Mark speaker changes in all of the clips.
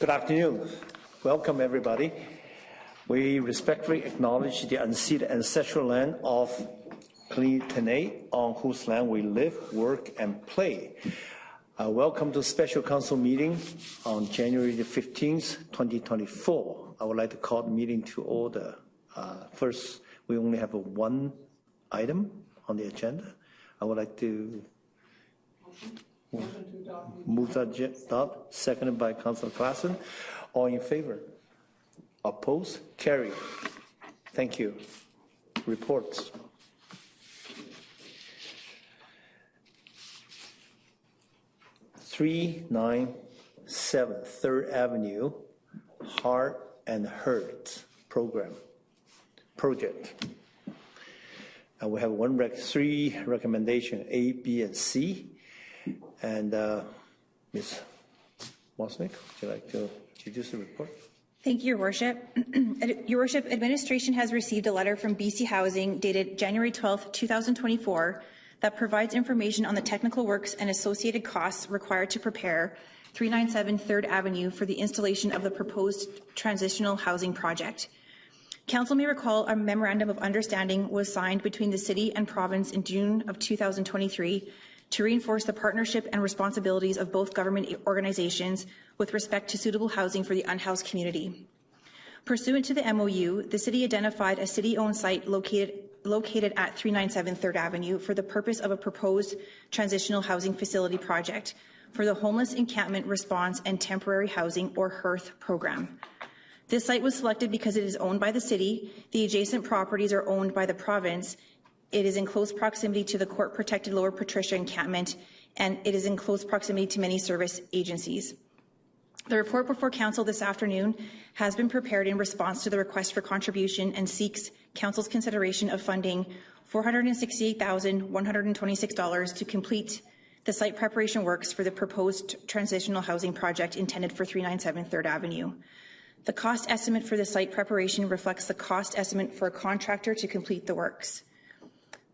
Speaker 1: Good afternoon. Welcome, everybody. We respectfully acknowledge the unceded ancestral land of Tenay, on whose land we live, work, and play. Welcome to special council meeting on January the 15th, 2024. I would like to call the meeting to order. First, we only have one item on the agenda. I would like to move that adopt, seconded by Councilor Klassen. All in favor? Opposed? Carried. Thank you. Reports. (397) Third Avenue Heart and Hurt project. And we have three recommendations, A, B, and C. And Ms. Mosnick, would you like to introduce the report?
Speaker 2: Thank you, Your Worship. Your Worship, administration has received a letter from BC Housing dated January 12, 2024 that provides information on the technical works and associated costs required to prepare 397 3rd Avenue for the installation of the proposed transitional housing project. Council may recall a memorandum of understanding was signed between the City and Province in June of 2023 to reinforce the partnership and responsibilities of both government organizations with respect to suitable housing for the unhoused community. Pursuant to the MOU, the City identified a City-owned site located at 397 3rd Avenue for the purpose of a proposed transitional housing facility project for the Homeless Encampment Response and Temporary Housing, or HEARTH program. This site was selected because it is owned by the City, the adjacent properties are owned by the Province, it is in close proximity to the court-protected Lower Patricia encampment, and it is in close proximity to many service agencies. The report before Council this afternoon has been prepared in response to the request for contribution and seeks Council's consideration of funding $468,126 to complete the site preparation works for the proposed transitional housing project intended for 397 3rd Avenue. The cost estimate for the site preparation reflects the cost estimate for a contractor to complete the works.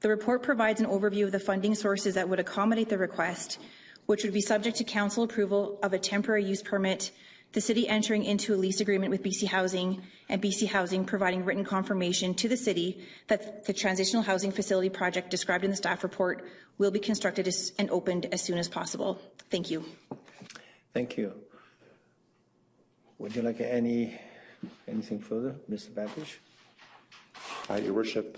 Speaker 2: The report provides an overview of the funding sources that would accommodate the request, which would be subject to Council approval of a temporary use permit, the City entering into a lease agreement with BC Housing, and BC Housing providing written confirmation to the City that the transitional housing facility project described in the staff report will be constructed and opened as soon as possible. Thank you.
Speaker 1: Thank you. Would you like anything further, Mr. Babish?
Speaker 3: Your Worship,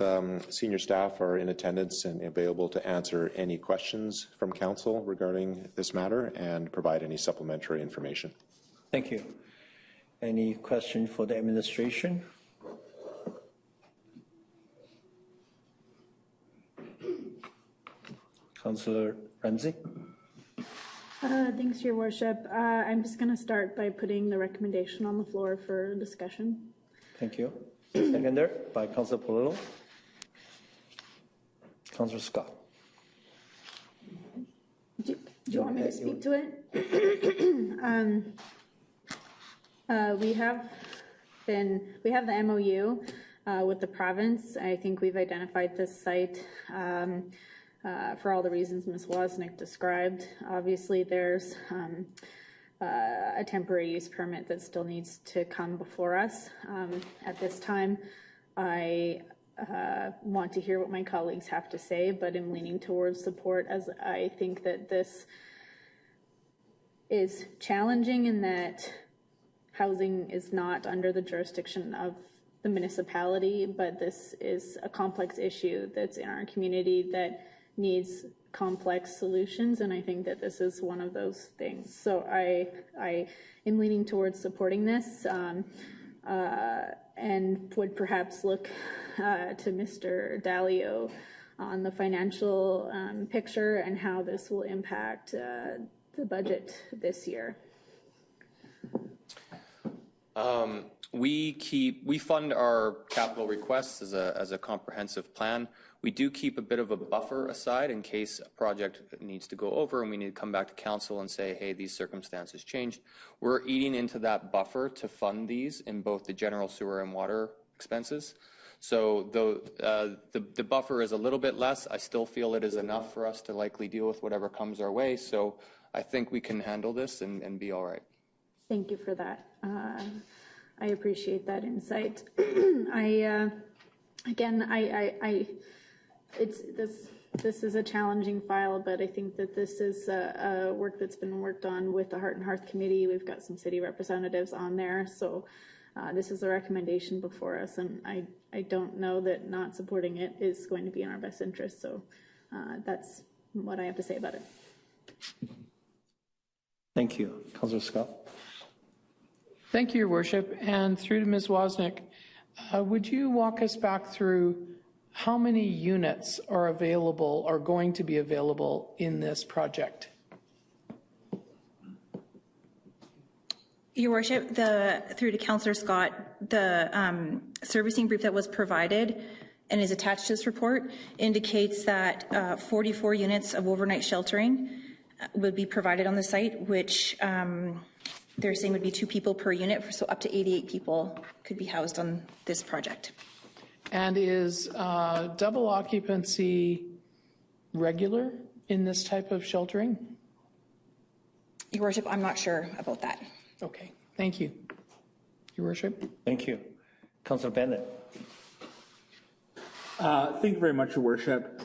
Speaker 3: senior staff are in attendance and available to answer any questions from Council regarding this matter and provide any supplementary information.
Speaker 1: Thank you. Any question for the administration? Councillor Ramsey.
Speaker 4: Thanks, Your Worship. I'm just going to start by putting the recommendation on the floor for discussion.
Speaker 1: Thank you. Seconder by Councillor Polillo. Councillor Scott.
Speaker 4: Do you want me to speak to it? We have the MOU with the province. I think we've identified this site for all the reasons Ms. Wozniak described. Obviously, there's a temporary use permit that still needs to come before us. At this time, I want to hear what my colleagues have to say, but I'm leaning towards support, as I think that this is challenging in that housing is not under the jurisdiction of the municipality, but this is a complex issue that's in our community that needs complex solutions, and I think that this is one of those things. So I am leaning towards supporting this and would perhaps look to Mr. Dalio on the financial picture and how this will impact the budget this year.
Speaker 5: We fund our capital requests as a comprehensive plan. We do keep a bit of a buffer aside in case a project needs to go over and we need to come back to Council and say, hey, these circumstances changed. We're eating into that buffer to fund these in both the general sewer and water expenses. So the buffer is a little bit less. I still feel it is enough for us to likely deal with whatever comes our way. So I think we can handle this and be all right.
Speaker 4: Thank you for that. I appreciate that insight. This is a challenging file, but I think that this is work that's been worked on with the Heart and Hearth Committee. We've got some city representatives on there, so this is a recommendation before us, and I don't know that not supporting it is going to be in our best interest, so that's what I have to say about it.
Speaker 1: Thank you. Councillor Scott.
Speaker 6: Thank you, Your Worship. And through to Ms. Wozniak, would you walk us back through how many units are available, are going to be available in this project?
Speaker 2: Your Worship, through to Councillor Scott, the servicing brief that was provided and is attached to this report indicates that 44 units of overnight sheltering would be provided on the site, which they're saying would be 2 people per unit, so up to 88 people could be housed on this project.
Speaker 6: And is double occupancy regular in this type of sheltering?
Speaker 2: Your Worship, I'm not sure about that.
Speaker 6: Okay, thank you. Your Worship.
Speaker 1: Thank you. Councillor Bennett.
Speaker 7: Thank you very much, Your Worship.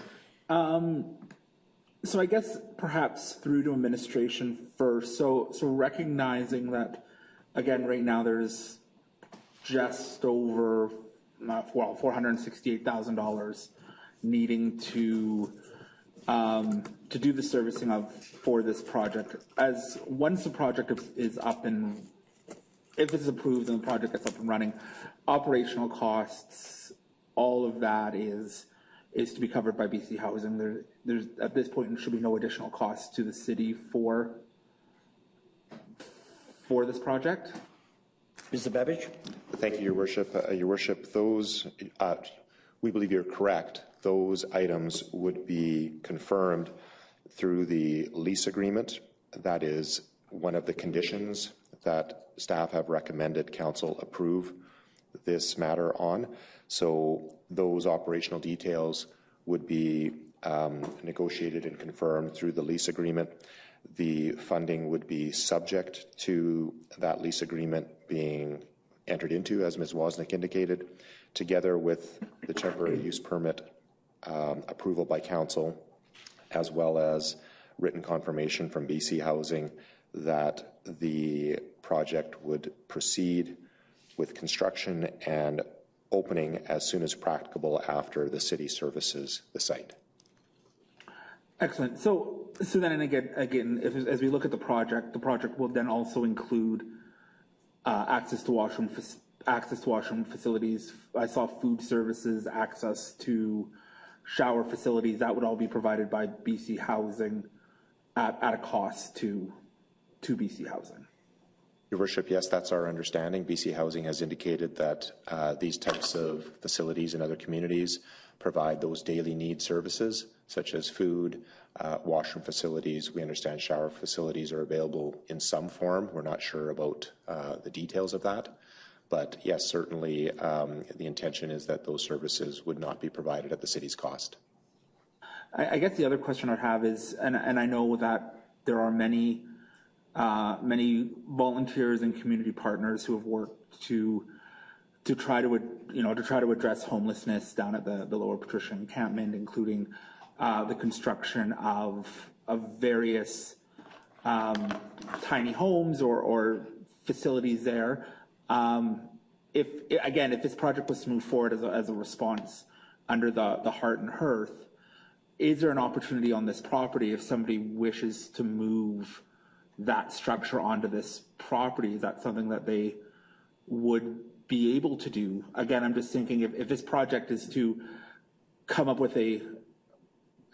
Speaker 7: So I guess perhaps through to administration first. So recognizing that, again, right now there's just over $468,000 needing to do the servicing for this project. As once the project is up and if it's approved and the project gets up and running, operational costs, all of that is to be covered by BC Housing. There's at this point there should be no additional costs to the city for this project.
Speaker 1: Mr. Babbage.
Speaker 3: Thank you, Your Worship. Your Worship, those, we believe you're correct. Those items would be confirmed through the lease agreement. That is one of the conditions that staff have recommended council approve this matter on. So those operational details would be negotiated and confirmed through the lease agreement. The funding would be subject to that lease agreement being entered into, as Ms. Wozniak indicated, together with the temporary use permit approval by council, as well as written confirmation from BC Housing that the project would proceed with construction and opening as soon as practicable after the city services the site.
Speaker 7: Excellent. So then again, as we look at the project will then also include access to washroom facilities. I saw food services, access to shower facilities. That would all be provided by BC Housing at a cost to BC Housing.
Speaker 3: Your Worship, yes, that's our understanding. BC Housing has indicated that these types of facilities in other communities provide those daily need services, such as food, washroom facilities. We understand shower facilities are available in some form. We're not sure about the details of that. But yes, certainly the intention is that those services would not be provided at the city's cost.
Speaker 7: I guess the other question I have is, and I know that there are many volunteers and community partners who have worked to try to address homelessness down at the Lower Patricia encampment, including the construction of various tiny homes or facilities there. If this project was to move forward as a response under the Heart and Hearth, is there an opportunity on this property if somebody wishes to move that structure onto this property? Is that something that they would be able to do? Again, I'm just thinking if this project is to come up with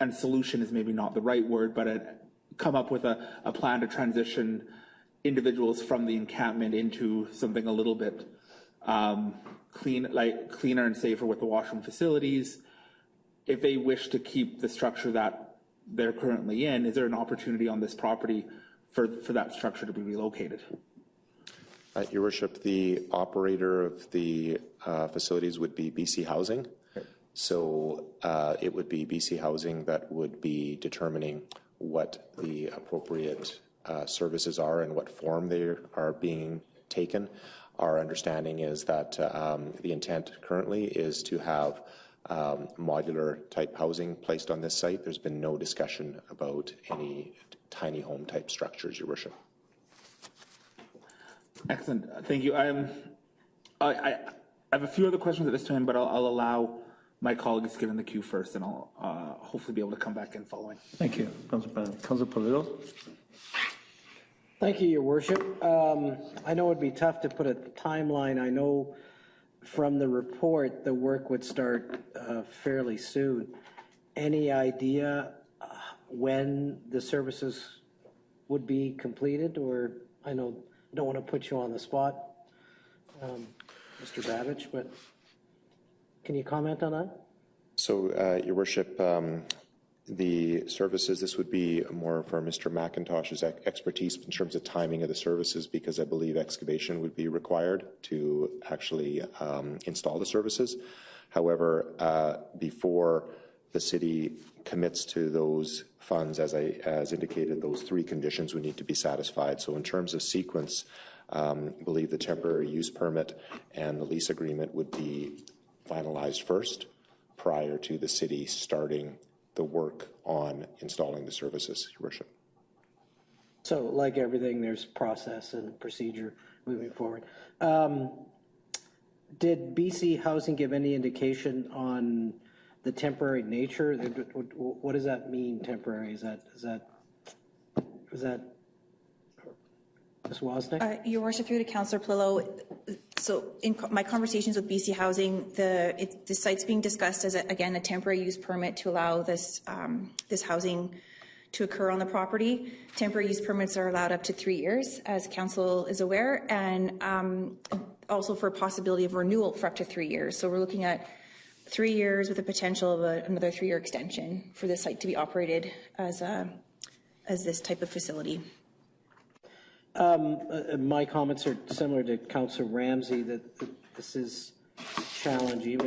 Speaker 7: and solution is maybe not the right word, but come up with a plan to transition individuals from the encampment into something a little bit cleaner and safer with the washroom facilities. If they wish to keep the structure that they're currently in, is there an opportunity on this property for that structure to be relocated?
Speaker 3: Your Worship, the operator of the facilities would be BC Housing. So it would be BC Housing that would be determining what the appropriate services are and what form they are being taken. Our understanding is that the intent currently is to have modular type housing placed on this site. There's been no discussion about any tiny home type structures, Your Worship.
Speaker 7: Excellent. Thank you. I have a few other questions at this time, but I'll allow my colleagues to get in the queue first, and I'll hopefully be able to come back in following.
Speaker 1: Thank you, Councilor Brown. Councilor Polillo.
Speaker 8: Thank you, Your Worship. I know it'd be tough to put a timeline. I know from the report the work would start fairly soon. Any idea when the services would be completed? Or I know I don't want to put you on the spot, Mr. Babich, but can you comment on that?
Speaker 3: So, Your Worship, the services, this would be more for Mr. McIntosh's expertise in terms of timing of the services, because I believe excavation would be required to actually install the services. However, before the city commits to those funds, as indicated, those three conditions would need to be satisfied. So in terms of sequence, I believe the temporary use permit and the lease agreement would be finalized first prior to the city starting the work on installing the services, Your Worship.
Speaker 8: So like everything, there's process and procedure moving forward. Did BC Housing give any indication on the temporary nature? What does that mean, temporary? Is that Ms. Wozniak?
Speaker 2: Your Worship, through to Councillor Polillo. So in my conversations with BC Housing, the site's being discussed as, again, a temporary use permit to allow this, this housing to occur on the property. Temporary use permits are allowed up to 3 years, as Council is aware, and also for a possibility of renewal for up to 3 years. So we're looking at 3 years with the potential of another 3-year extension for the site to be operated as this type of facility.
Speaker 8: My comments are similar to Councillor Ramsey, that this is challenging,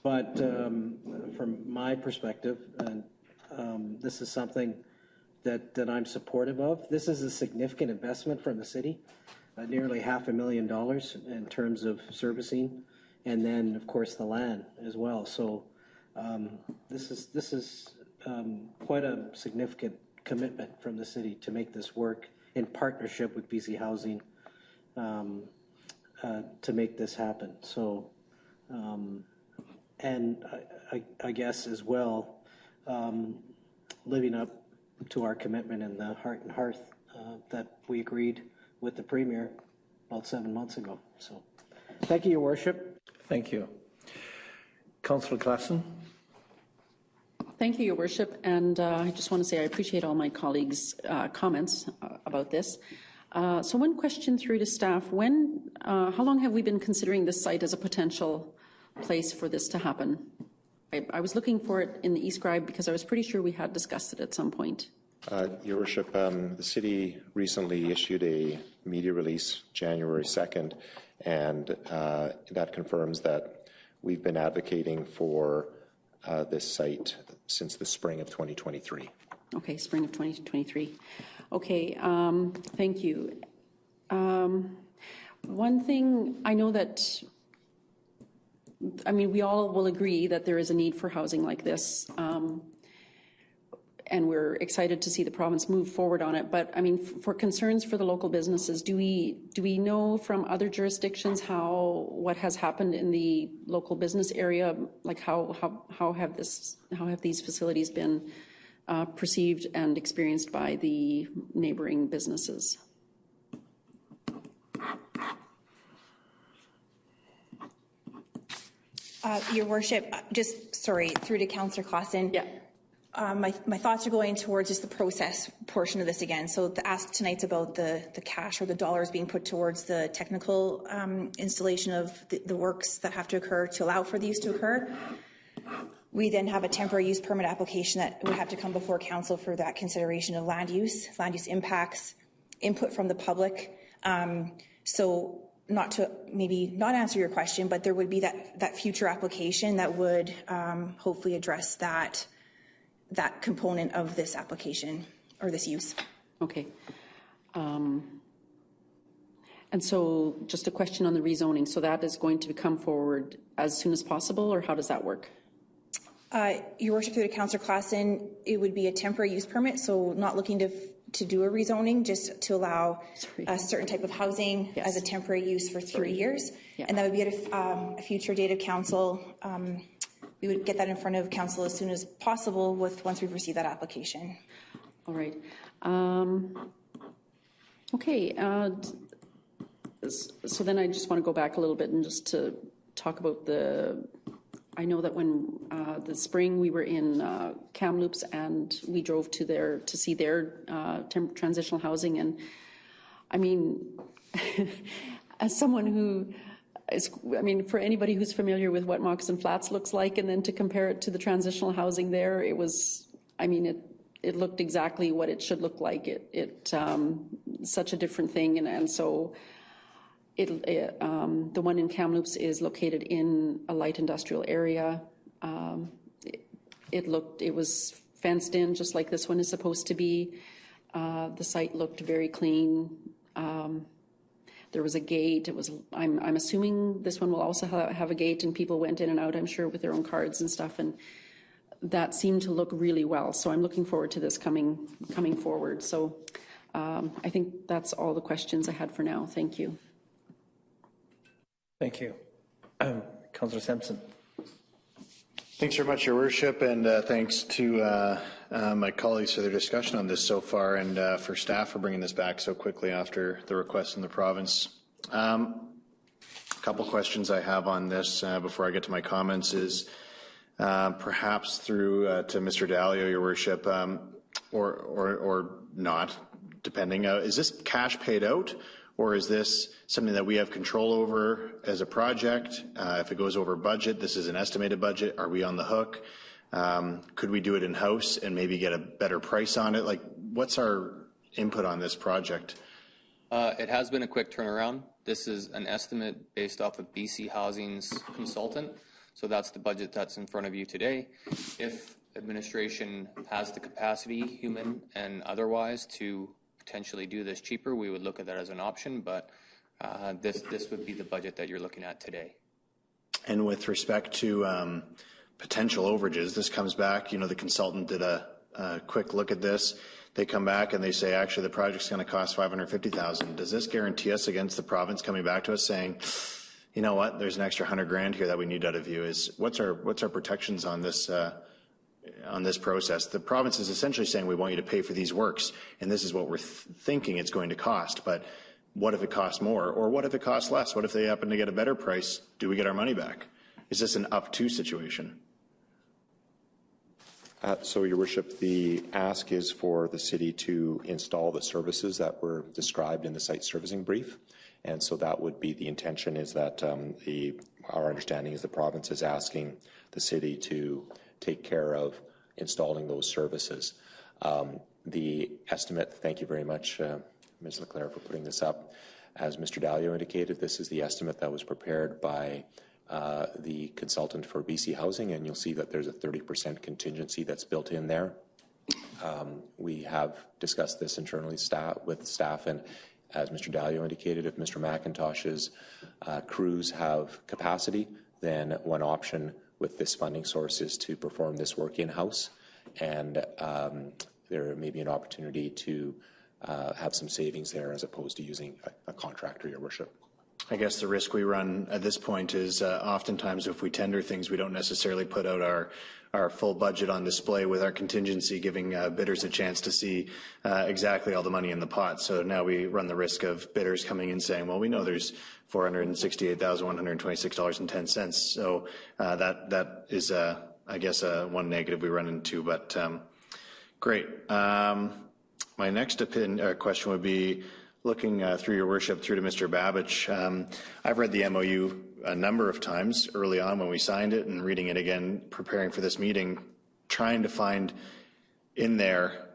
Speaker 8: but from my perspective, this is something that I'm supportive of. This is a significant investment from the city, nearly $500,000 in terms of servicing, and then of course the land as well. So this is quite a significant commitment from the city to make this work in partnership with BC Housing to make this happen. So, and I guess as well, living up to our commitment in the Heart and Hearth that we agreed with the Premier about 7 months ago. So, thank you, Your Worship.
Speaker 1: Thank you. Councillor Klassen.
Speaker 9: Thank you, Your Worship, and I just want to say I appreciate all my colleagues' comments about this. So one question through to staff. How long have we been considering this site as a potential place for this to happen? I was looking for it in the e-scribe because I was pretty sure we had discussed it at some point.
Speaker 3: Your Worship, the city recently issued a media release January 2nd, and that confirms that we've been advocating for this site since the spring of 2023.
Speaker 9: Okay, spring of 2023. Okay, thank you. One thing I know that, I mean, we all will agree that there is a need for housing like this, and we're excited to see the province move forward on it. But I mean, for concerns for the local businesses, do we know from other jurisdictions what has happened in the local business area? Like how have these facilities been perceived and experienced by the neighboring businesses?
Speaker 2: Your Worship, through to Councillor Clausen.
Speaker 9: Yeah.
Speaker 2: My thoughts are going towards just the process portion of this again. So the ask tonight's about the cash or the dollars being put towards the technical installation of the works that have to occur to allow for these to occur. We then have a temporary use permit application that would have to come before council for that consideration of land use impacts, input from the public. So not to maybe not answer your question, but there would be that future application that would hopefully address that component of this application. or this use.
Speaker 9: Okay. And so just a question on the rezoning. So that is going to come forward as soon as possible, or how does that work?
Speaker 2: Your worship, through to Councillor Klassen, it would be a temporary use permit, so not looking to do a rezoning, just to allow a certain type of housing as a temporary use for 3 years.
Speaker 9: Yeah.
Speaker 2: And that would be at a future date of council. We would get that in front of council as soon as possible once we've received that application.
Speaker 9: All right. Okay. So then I just want to go back a little bit and just to talk about I know that when the spring we were in Kamloops and we drove to see their transitional housing, and I mean, as someone who for anybody who's familiar with what Moccasin Flats looks like, and then to compare it to the transitional housing there, it was, it looked exactly what it should look like. It such a different thing, and so. The one in Kamloops is located in a light industrial area. It was fenced in just like this one is supposed to be. The site looked very clean. There was a gate. I'm assuming this one will also have a gate, and people went in and out, I'm sure, with their own cards and stuff, and that seemed to look really well. So I'm looking forward to this coming forward. So I think that's all the questions I had for now. Thank you.
Speaker 1: Thank you. Councillor Sampson.
Speaker 10: Thanks very much, Your Worship, and thanks to my colleagues for their discussion on this so far, and for staff for bringing this back so quickly after the request in the province. A couple questions I have on this before I get to my comments is perhaps through to Mr. Dalio, Your Worship, or not, depending. Is this cash paid out? Or is this something that we have control over as a project? If it goes over budget, this is an estimated budget. Are we on the hook? Could we do it in-house and maybe get a better price on it? Like, what's our input on this project?
Speaker 5: It has been a quick turnaround. This is an estimate based off of BC Housing's consultant. So that's the budget that's in front of you today. If administration has the capacity, human and otherwise, to potentially do this cheaper, we would look at that as an option, but this would be the budget that you're looking at today.
Speaker 10: And with respect to potential overages, this comes back, the consultant did a quick look at this. They come back and they say, actually, the project's going to cost $550,000. Does this guarantee us against the province coming back to us saying, you know what, there's an extra $100,000 here that we need out of you? What's our protections on this process? The province is essentially saying we want you to pay for these works, and this is what we're thinking it's going to cost. But what if it costs more, or what if it costs less? What if they happen to get a better price? Do we get our money back? Is this an up to situation?
Speaker 3: So, Your Worship, the ask is for the city to install the services that were described in the site servicing brief. And so that would be the intention, is that our understanding is the province is asking the city to take care of installing those services. The estimate, thank you very much, Ms. Leclerc, for putting this up. As Mr. Dalio indicated, this is the estimate that was prepared by the consultant for BC Housing, and you'll see that there's a 30% contingency that's built in there. We have discussed this internally with staff, and as Mr. Dalio indicated, if Mr. McIntosh's crews have capacity, then one option with this funding source is to perform this work in-house, and there may be an opportunity to have some savings there as opposed to using a contractor, Your Worship.
Speaker 10: I guess the risk we run at this point is oftentimes if we tender things, we don't necessarily put out our full budget on display with our contingency, giving bidders a chance to see exactly all the money in the pot. So now we run the risk of bidders coming in saying, well, we know there's $468,126.10. So that is, I guess, one negative we run into, but great. My next question would be, looking through Your Worship, through to Mr. Babich, I've read the MOU a number of times early on when we signed it, and reading it again, preparing for this meeting, trying to find in there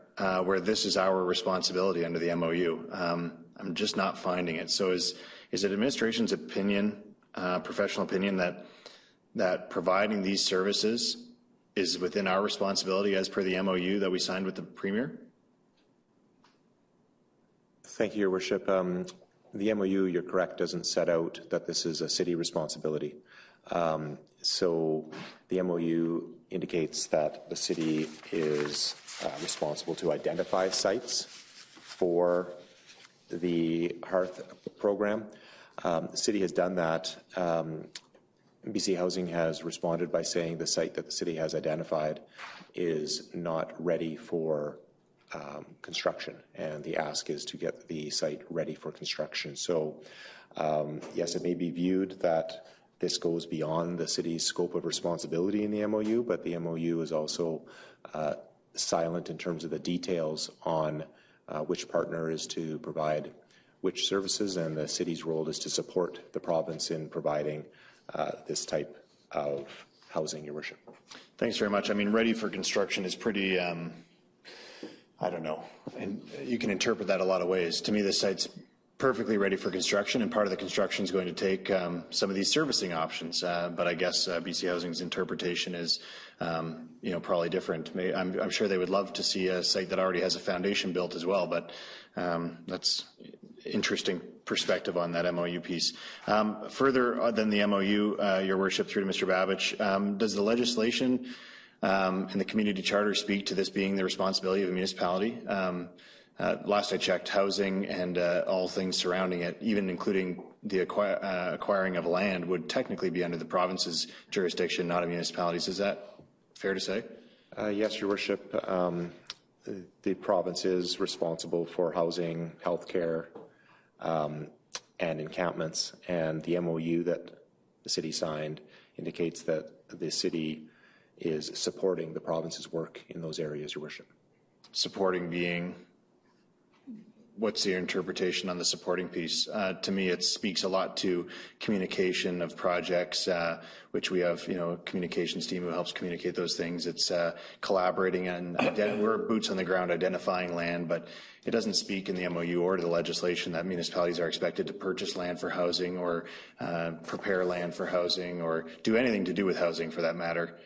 Speaker 10: where this is our responsibility under the MOU. I'm just not finding it. So is it administration's opinion, professional opinion, that providing these services is within our responsibility as per the MOU that we signed with the Premier?
Speaker 3: Thank you, Your Worship. The MOU, you're correct, doesn't set out that this is a city responsibility. So the MOU indicates that the city is responsible to identify sites for the HEARTH program. The city has done that. BC Housing has responded by saying the site that the city has identified is not ready for construction, and the ask is to get the site ready for construction. So yes, it may be viewed that this goes beyond the city's scope of responsibility in the MOU, but the MOU is also silent in terms of the details on which partner is to provide which services, and the city's role is to support the province in providing this type of housing, Your Worship.
Speaker 10: Thanks very much. I mean, ready for construction is pretty, I don't know, and you can interpret that a lot of ways. To me, this site's perfectly ready for construction, and part of the construction is going to take some of these servicing options. But I guess BC Housing's interpretation is, probably different. I'm sure they would love to see a site that already has a foundation built as well, but that's interesting perspective on that MOU piece. Further than the MOU, Your Worship, through to Mr. Babich, does the legislation and the community charter speak to this being the responsibility of a municipality? Last I checked, housing and all things surrounding it, even including the acquiring of land, would technically be under the province's jurisdiction, not a municipality's. Is that fair to say?
Speaker 3: Yes, Your Worship. The province is responsible for housing, healthcare, and encampments, and the MOU that the city signed indicates that the city is supporting the province's work in those areas, Your Worship.
Speaker 10: Supporting being, what's your interpretation on the supporting piece? To me, it speaks a lot to communication of projects, which we have, a communications team who helps communicate those things. It's collaborating, and we're boots on the ground identifying land, but it doesn't speak in the MOU or to the legislation that municipalities are expected to purchase land for housing or prepare land for housing or do anything to do with housing for that matter.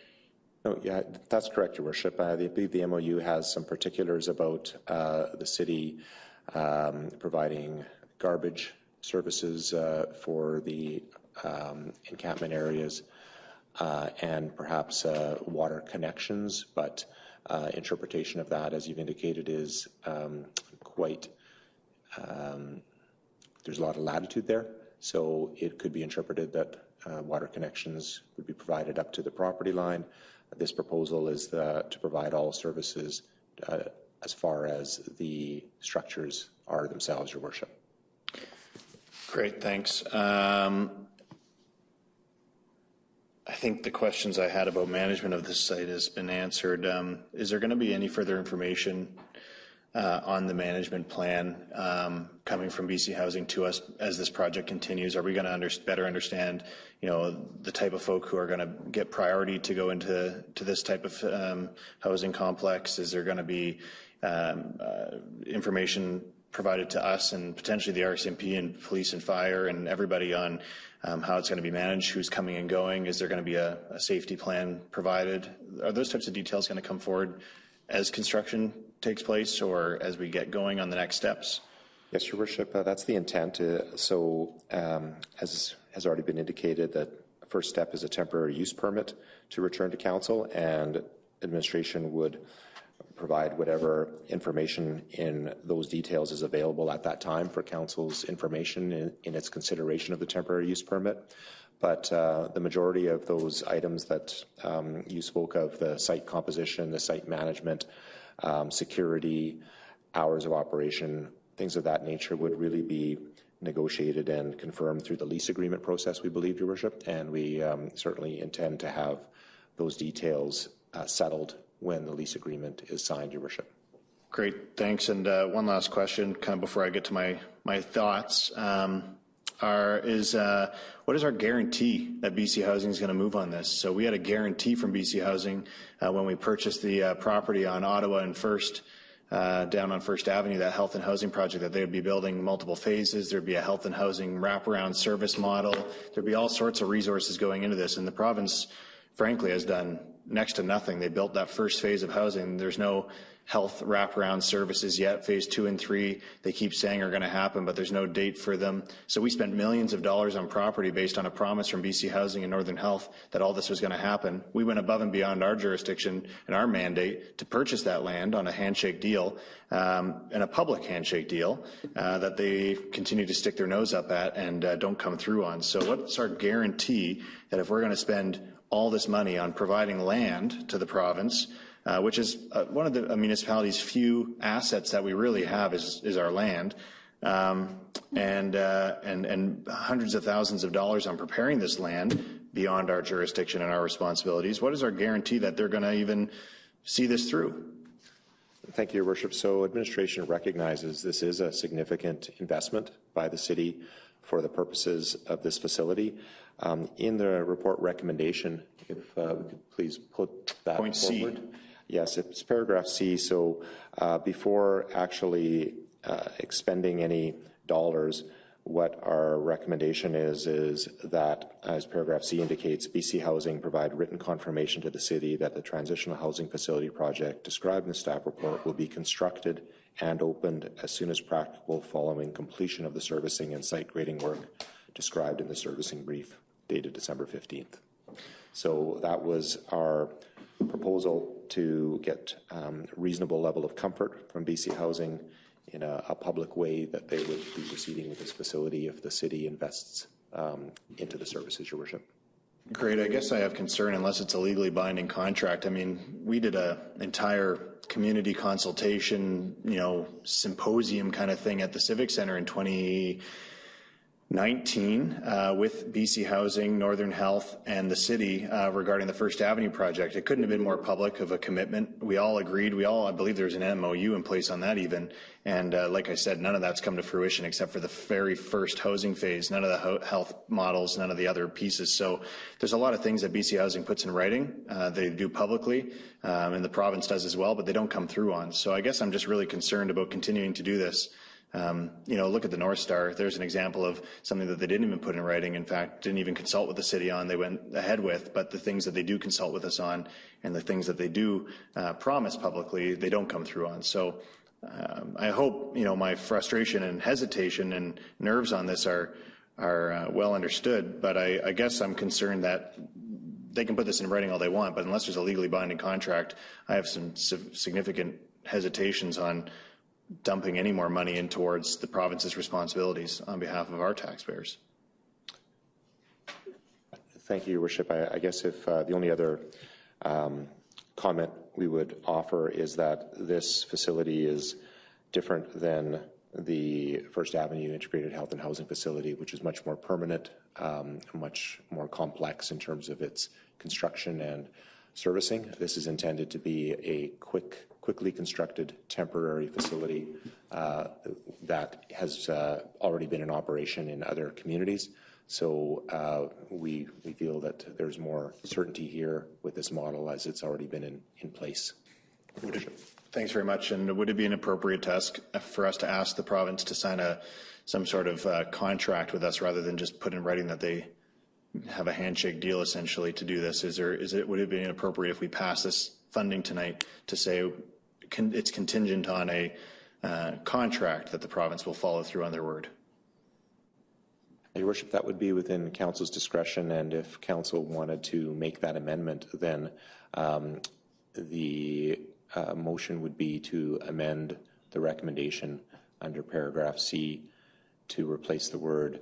Speaker 3: No, yeah, that's correct, Your Worship. I believe the MOU has some particulars about the city providing garbage services for the encampment areas and perhaps water connections, but interpretation of that, as you've indicated, is quite, there's a lot of latitude there, so it could be interpreted that water connections would be provided up to the property line. This proposal is to provide all services as far as the structures are themselves, Your Worship.
Speaker 10: Great, thanks. I think the questions I had about management of this site has been answered. Is there going to be any further information on the management plan coming from BC Housing to us as this project continues? Are we going to better understand, the type of folk who are going to get priority to go into this type of housing complex? Is there going to be information provided to us and potentially the RCMP and police and fire and everybody on how it's going to be managed, who's coming and going? Is there going to be a safety plan provided? Are those types of details going to come forward as construction takes place or as we get going on the next steps?
Speaker 3: Yes, Your Worship, that's the intent. As has already been indicated, that first step is a temporary use permit to return to council, and administration would provide whatever information in those details is available at that time for council's information in its consideration of the temporary use permit. But the majority of those items that you spoke of, the site composition, the site management, security, hours of operation, things of that nature would really be negotiated and confirmed through the lease agreement process, we believe, Your Worship, and we certainly intend to have those details settled when the lease agreement is signed, Your Worship.
Speaker 10: Great, thanks. And one last question, kind of before I get to my thoughts. What is our guarantee that BC Housing is going to move on this? So we had a guarantee from BC Housing when we purchased the property on Ottawa and First, down on First Avenue, that health and housing project, that they would be building multiple phases. There'd be a health and housing wraparound service model. There'd be all sorts of resources going into this, and the province, frankly, has done next to nothing. They built that first phase of housing. There's no health wraparound services yet. Phase 2 and 3, they keep saying are going to happen, but there's no date for them. So we spent millions of dollars on property based on a promise from BC Housing and Northern Health that all this was going to happen. We went above and beyond our jurisdiction and our mandate to purchase that land on a handshake deal, and a public handshake deal that they continue to stick their nose up at and don't come through on. So what's our guarantee that if we're going to spend all this money on providing land to the province, which is one of the municipality's few assets that we really have is our land, and hundreds of thousands of dollars on preparing this land beyond our jurisdiction and our responsibilities. What is our guarantee that they're going to even see this through?
Speaker 3: Thank you, Your Worship. So administration recognizes this is a significant investment by the city for the purposes of this facility. In the report recommendation, if we could please put that
Speaker 10: Point
Speaker 3: forward.
Speaker 10: C.
Speaker 3: Yes, it's paragraph C. So before actually expending any dollars, what our recommendation is that, as paragraph C indicates, BC Housing provide written confirmation to the city that the transitional housing facility project described in the staff report will be constructed and opened as soon as practicable following completion of the servicing and site grading work described in the servicing brief dated December 15th. So that was our proposal to get reasonable level of comfort from BC Housing in a public way that they would be proceeding with this facility if the city invests into the services, Your Worship.
Speaker 10: Great. I guess I have concern unless it's a legally binding contract. I mean, we did an entire community consultation, symposium kind of thing at the Civic Center in 2019 with BC Housing, Northern Health, and the city regarding the First Avenue project. It couldn't have been more public of a commitment. We all agreed. I believe there's an MOU in place on that even. And like I said, none of that's come to fruition except for the very first housing phase, none of the health models, none of the other pieces. So there's a lot of things that BC Housing puts in writing. They do publicly, and the province does as well, but they don't come through on. So I guess I'm just really concerned about continuing to do this. Look at the North Star. There's an example of something that they didn't even put in writing. In fact, didn't even consult with the city on. They went ahead with, but the things that they do consult with us on and the things that they do promise publicly, they don't come through on. So I hope, my frustration and hesitation and nerves on this are well understood, but I guess I'm concerned that they can put this in writing all they want, but unless there's a legally binding contract, I have some significant hesitations on dumping any more money in towards the province's responsibilities on behalf of our taxpayers.
Speaker 3: Thank you, Your Worship. I guess if the only other comment we would offer is that this facility is different than the First Avenue Integrated Health and Housing Facility, which is much more permanent, much more complex in terms of its construction and servicing. This is intended to be a quickly constructed temporary facility that has already been in operation in other communities. So we feel that there's more certainty here with this model as it's already been in place.
Speaker 10: Thanks very much. And would it be an appropriate task for us to ask the province to sign some sort of contract with us rather than just put in writing that they have a handshake deal essentially to do this? Would it be inappropriate if we pass this funding tonight to say it's contingent on a contract that the province will follow through on their word?
Speaker 3: Your Worship, that would be within Council's discretion, and if Council wanted to make that amendment, then the motion would be to amend the recommendation under paragraph C to replace the word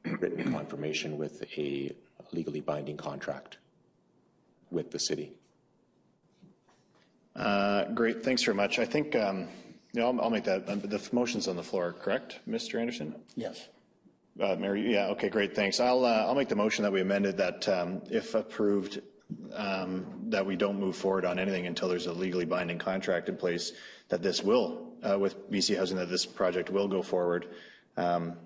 Speaker 3: written confirmation with a legally binding contract with the city.
Speaker 10: Great, thanks very much. I think I'll make that. The motion's on the floor, correct, Mr. Anderson?
Speaker 1: Yes.
Speaker 10: Mary, yeah, okay, great, thanks. I'll make the motion that we amended that if approved, that we don't move forward on anything until there's a legally binding contract in place, that this will, with BC Housing, that this project will go forward, to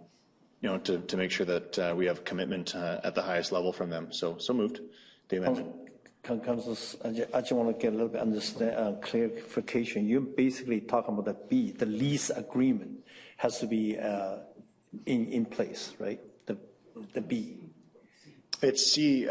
Speaker 10: make sure that we have commitment at the highest level from them. So moved, the amendment.
Speaker 1: Council, I just want to get a little bit clarification. You're basically talking about the lease agreement has to be in place, right? The B.
Speaker 10: It's C.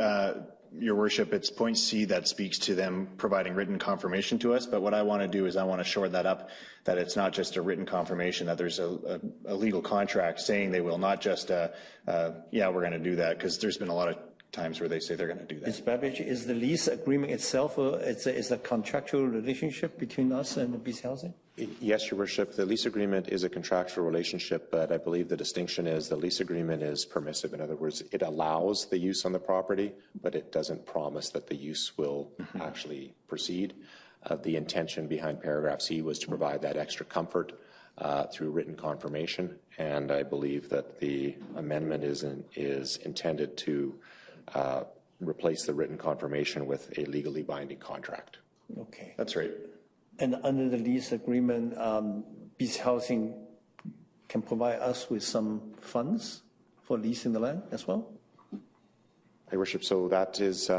Speaker 10: Your Worship, it's point C that speaks to them providing written confirmation to us, but what I want to do is I want to shore that up, that it's not just a written confirmation, that there's a legal contract saying they will, not just, yeah, we're going to do that, because there's been a lot of times where they say they're going to do that.
Speaker 1: Ms. Babbage, is the lease agreement itself, it's a contractual relationship between us and BC Housing?
Speaker 3: Yes, Your Worship. The lease agreement is a contractual relationship, but I believe the distinction is the lease agreement is permissive. In other words, it allows the use on the property, but it doesn't promise that the use will actually proceed. The intention behind paragraph C was to provide that extra comfort through written confirmation, and I believe that the amendment is intended to replace the written confirmation with a legally binding contract.
Speaker 1: Okay.
Speaker 10: That's right.
Speaker 1: And under the lease agreement, BC Housing can provide us with some funds for leasing the land as well?
Speaker 3: Your Worship, so that is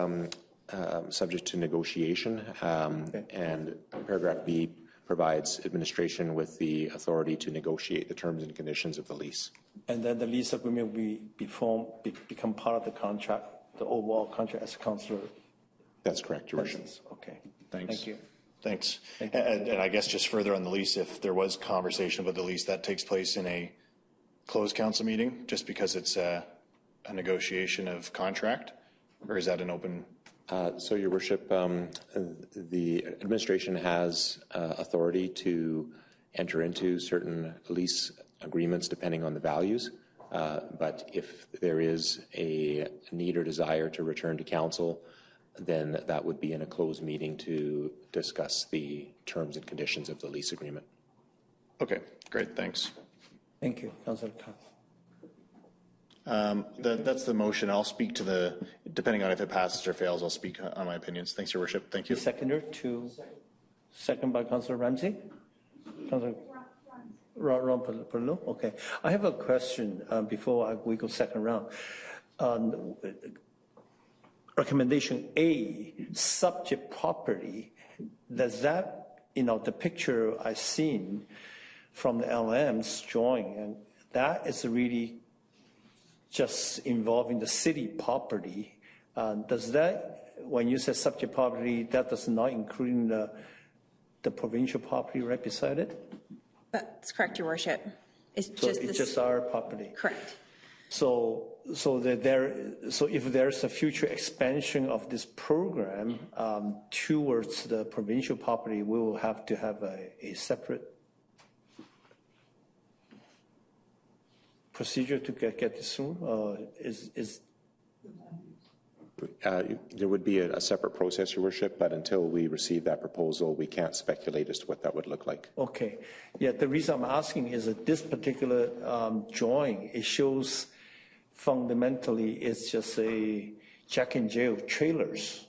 Speaker 3: subject to negotiation, and paragraph B provides administration with the authority to negotiate the terms and conditions of the lease.
Speaker 1: And then the lease agreement will become part of the contract, the overall contract, as Councillor.
Speaker 3: That's correct, Your Worship.
Speaker 1: Okay.
Speaker 10: Thanks.
Speaker 1: Thank you.
Speaker 10: Thanks.
Speaker 1: Thank you.
Speaker 10: And I guess just further on the lease, if there was conversation about the lease, that takes place in a closed council meeting, just because it's a negotiation of contract, or is that an open?
Speaker 3: So, Your Worship, the administration has authority to enter into certain lease agreements depending on the values, but if there is a need or desire to return to council, then that would be in a closed meeting to discuss the terms and conditions of the lease agreement.
Speaker 10: Okay, great, thanks.
Speaker 1: Thank you, Councillor Khan.
Speaker 10: That's the motion. I'll speak to the, depending on if it passes or fails, I'll speak on my opinions. Thanks, Your Worship. Thank you. Second by Councillor Ramsey. Councillor Ron Perlow. Okay. I have a question before we go second round. Recommendation A, subject property. Does that, the picture I've seen from the LM's drawing, and that is really just involving the city property. Does that, when you say subject property, that does not include the provincial property right beside it?
Speaker 2: That's correct, Your Worship. It's
Speaker 1: just our property.
Speaker 2: Correct.
Speaker 1: So if there's a future expansion of this program towards the provincial property, we will have to have a separate procedure to get this through?
Speaker 3: There would be a separate process, Your Worship, but until we receive that proposal, we can't speculate as to what that would look like.
Speaker 1: Okay. Yeah, the reason I'm asking is that this particular drawing, it shows fundamentally it's just a Jack and Jill trailers.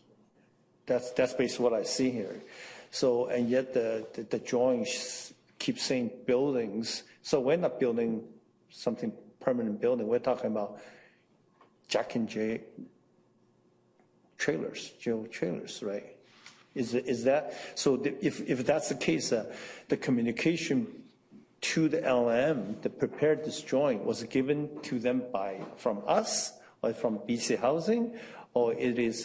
Speaker 1: That's basically what I see here. So, and yet the drawings keep saying buildings. So we're not building something permanent building. We're talking about Jack and Jill trailers, right? Is that so? If that's the case, the communication to the LM that prepared this drawing was given to them from us or from BC Housing, or it is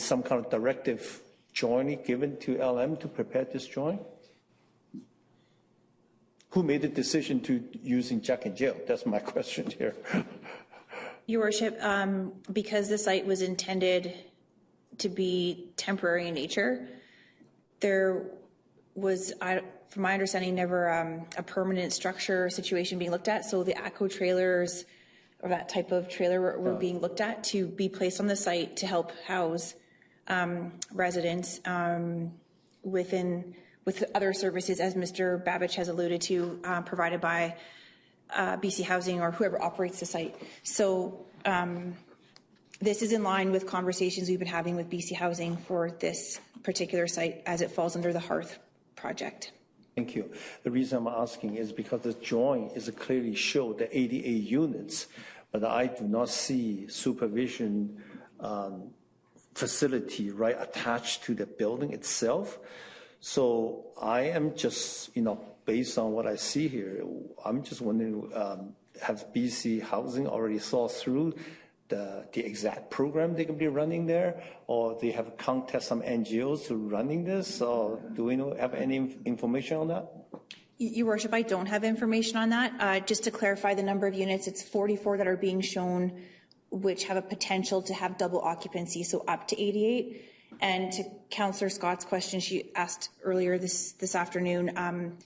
Speaker 1: some kind of directive jointly given to LM to prepare this drawing? Who made the decision to using Jack and Jill? That's my question here.
Speaker 2: Your Worship, because the site was intended to be temporary in nature, there was, from my understanding, never a permanent structure situation being looked at. So the ACO trailers or that type of trailer were being looked at to be placed on the site to help house residents with other services, as Mr. Babbage has alluded to, provided by BC Housing or whoever operates the site. So this is in line with conversations we've been having with BC Housing for this particular site as it falls under the HEARTH project.
Speaker 1: Thank you. The reason I'm asking is because the drawing is clearly show the 88 units, but I do not see supervision facility right attached to the building itself. So I am just, based on what I see here, I'm just wondering, has BC Housing already thought through the exact program they can be running there, or they have contacted some NGOs to running this, or do we have any information on that?
Speaker 2: Your Worship, I don't have information on that. Just to clarify the number of units, it's 44 that are being shown, which have a potential to have double occupancy, so up to 88. And to Councillor Scott's question she asked earlier this afternoon,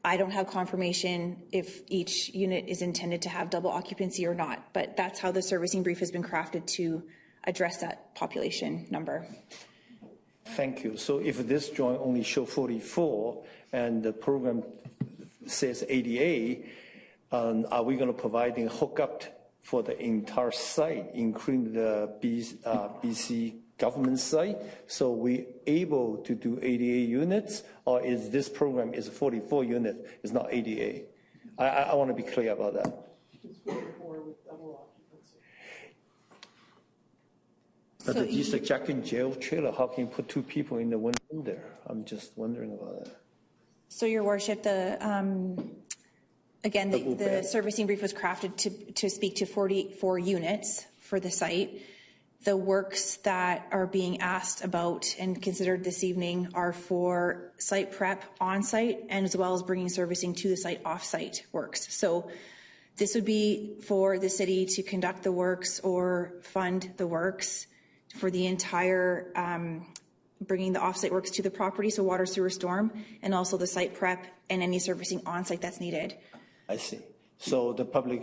Speaker 2: I don't have confirmation if each unit is intended to have double occupancy or not, but that's how the servicing brief has been crafted to address that population number.
Speaker 1: Thank you. So if this drawing only show 44 and the program says 88, are we going to provide a hookup for the entire site, including the BC government site, so we able to do 88 units, or is this program is 44 units, it's not 88? I want to be clear about that.
Speaker 6: It's 44 with double occupancy.
Speaker 1: But the district Jack in jail trailer, how can you put 2 people in the one room there? I'm just wondering about that.
Speaker 2: So, Your Worship, again, the servicing brief was crafted to speak to 44 units for the site. The works that are being asked about and considered this evening are for site prep on-site, and as well as bringing servicing to the site off-site works. So this would be for the city to conduct the works or fund the works for the entire bringing the off-site works to the property, so water, sewer, storm, and also the site prep and any servicing on-site that's needed.
Speaker 1: I see. So the public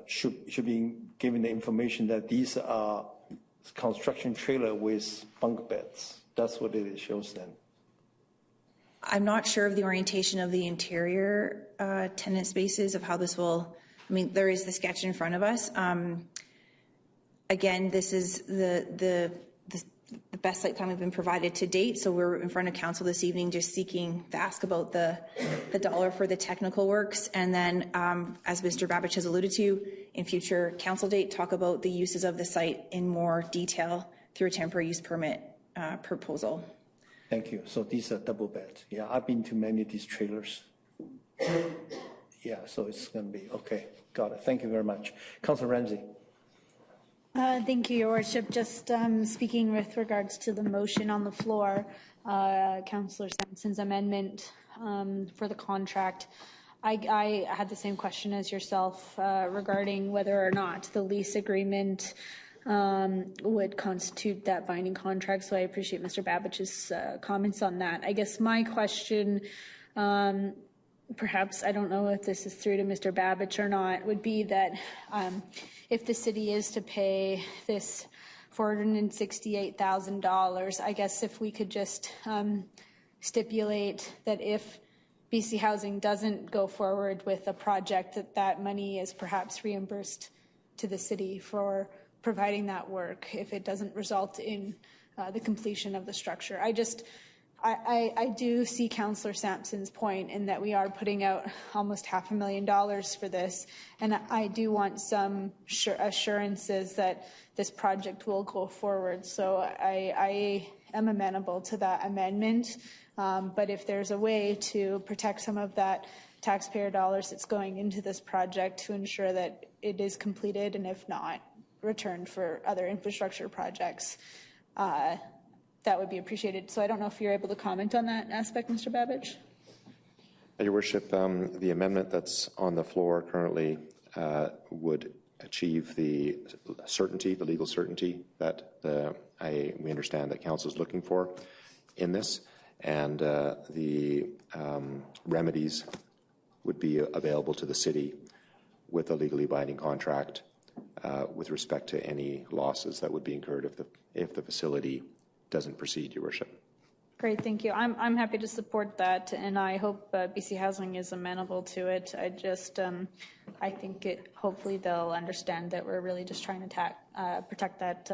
Speaker 1: should be given the information that these are construction trailer with bunk beds. That's what it shows then.
Speaker 2: I'm not sure of the orientation of the interior tenant spaces of how this will, I mean, there is the sketch in front of us. Again, this is the best site plan we've been provided to date, so we're in front of council this evening just seeking to ask about the dollar for the technical works, and then as Mr. Babich has alluded to, in future council date, talk about the uses of the site in more detail through a temporary use permit proposal.
Speaker 1: Thank you. So these are double beds. Yeah, I've been to many of these trailers. Yeah, so it's going to be, okay, got it. Thank you very much. Councillor Ramsey.
Speaker 4: Thank you, Your Worship. Just speaking with regards to the motion on the floor, Councillor Sampson's amendment for the contract. I had the same question as yourself regarding whether or not the lease agreement would constitute that binding contract. So I appreciate Mr. Babich's comments on that. I guess my question, perhaps I don't know if this is through to Mr. Babich or not, would be that if the city is to pay this $468,000, I guess if we could just stipulate that if BC Housing doesn't go forward with a project, that money is perhaps reimbursed to the city for providing that work if it doesn't result in the completion of the structure. I do see Councillor Sampson's point in that we are putting out almost $500,000 for this, and I do want some assurances that this project will go forward. So I am amenable to that amendment, but if there's a way to protect some of that taxpayer dollars that's going into this project to ensure that it is completed, and if not, returned for other infrastructure projects, that would be appreciated. So I don't know if you're able to comment on that aspect, Mr. Babich.
Speaker 3: Your Worship, the amendment that's on the floor currently would achieve the certainty, the legal certainty that we understand that Council is looking for in this, and the remedies would be available to the city with a legally binding contract with respect to any losses that would be incurred if the facility doesn't proceed, Your Worship.
Speaker 4: Great, thank you. I'm happy to support that, and I hope BC Housing is amenable to it. I just, I think hopefully they'll understand that we're really just trying to protect that,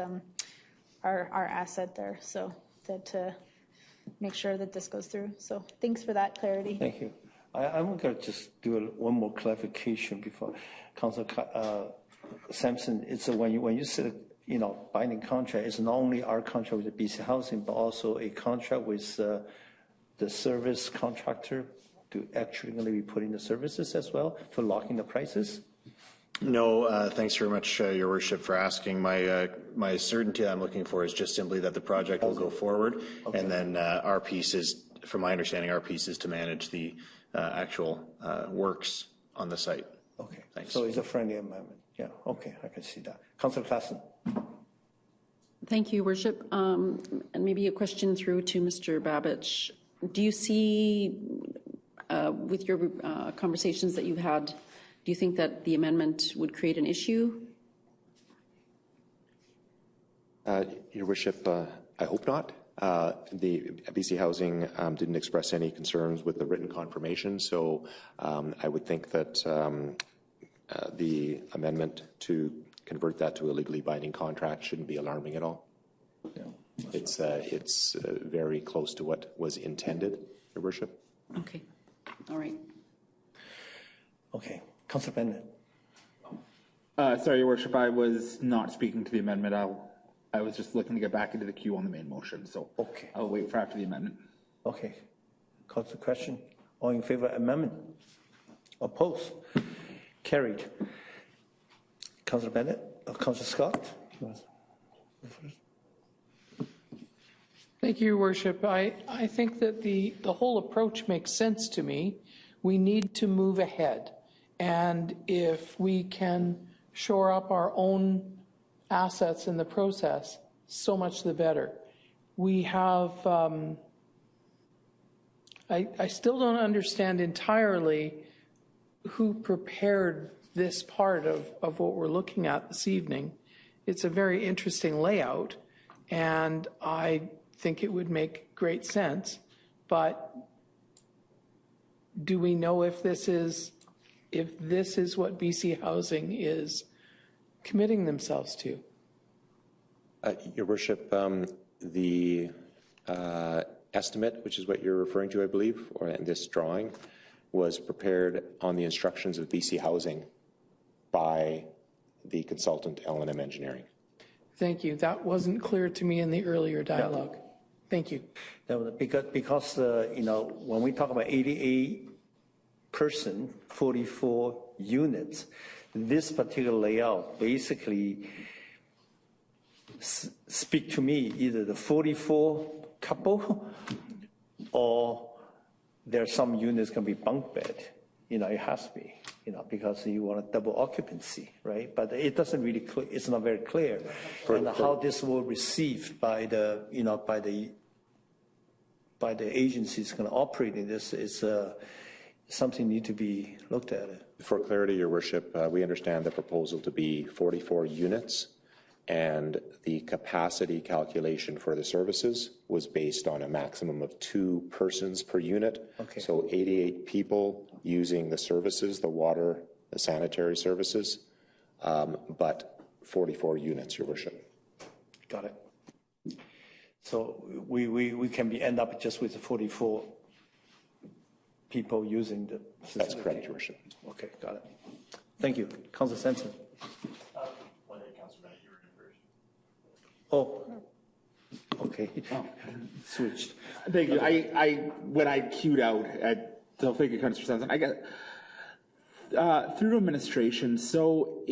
Speaker 4: our asset there, so that make sure that this goes through. So thanks for that clarity.
Speaker 1: Thank you. I'm going to just do one more clarification before Councillor Sampson. It's when you said, binding contract, it's not only our contract with the BC Housing, but also a contract with the service contractor to actually going to be putting the services as well to lock in the prices.
Speaker 10: No, thanks very much, Your Worship, for asking. My certainty I'm looking for is just simply that the project will go forward, and then our piece is, from my understanding, our piece is to manage the actual works on the site.
Speaker 1: Okay.
Speaker 10: Thanks.
Speaker 1: So it's a friendly amendment. Yeah. Okay, I can see that. Councillor Klassen.
Speaker 9: Thank you, Your Worship. And maybe a question through to Mr. Babich. Do you see, with your conversations that you've had, do you think that the amendment would create an issue?
Speaker 3: Your Worship, I hope not. The BC Housing didn't express any concerns with the written confirmation, so I would think that the amendment to convert that to a legally binding contract shouldn't be alarming at all.
Speaker 1: Yeah.
Speaker 3: It's very close to what was intended, Your Worship.
Speaker 9: Okay. All right.
Speaker 1: Okay. Councillor Bennett.
Speaker 7: Sorry, Your Worship, I was not speaking to the amendment. I was just looking to get back into the queue on the main motion, so
Speaker 1: Okay.
Speaker 7: I'll wait for after the amendment.
Speaker 1: Okay. Call to the question. All in favor of amendment? Opposed? Carried. Councillor Bennett. Councillor Scott.
Speaker 6: Thank you, Your Worship. I think that the whole approach makes sense to me. We need to move ahead. And if we can shore up our own assets in the process, so much the better. We have, I still don't understand entirely who prepared this part of what we're looking at this evening. It's a very interesting layout, and I think it would make great sense, but do we know if this is what BC Housing is committing themselves to?
Speaker 3: Your Worship, the estimate, which is what you're referring to, I believe, or in this drawing, was prepared on the instructions of BC Housing by the consultant L&M Engineering.
Speaker 6: Thank you. That wasn't clear to me in the earlier dialogue. Thank you.
Speaker 1: Because you know, when we talk about 88 person, 44 units, this particular layout basically speak to me either the 44 couple or there are some units can be bunk bed. You know, it has to be, you know, because you want a double occupancy, right? But it doesn't really, it's not very clear. And how this will received by the, you know, by the agencies going to operate in this is something need to be looked at.
Speaker 3: For clarity, Your Worship, we understand the proposal to be 44 units, and the capacity calculation for the services was based on a maximum of 2 persons per unit.
Speaker 1: Okay.
Speaker 3: So 88 people using the services, the water, the sanitary services, but 44 units, Your Worship.
Speaker 1: Got it. So we can end up just with the 44 people using the facility.
Speaker 3: That's correct, Your Worship.
Speaker 1: Okay, got it. Thank you. Councillor Sampson. Oh, okay.
Speaker 7: Oh.
Speaker 1: Switched.
Speaker 7: Thank you. When I queued out, so thank you, Councillor Sampson. I got through to administration. So,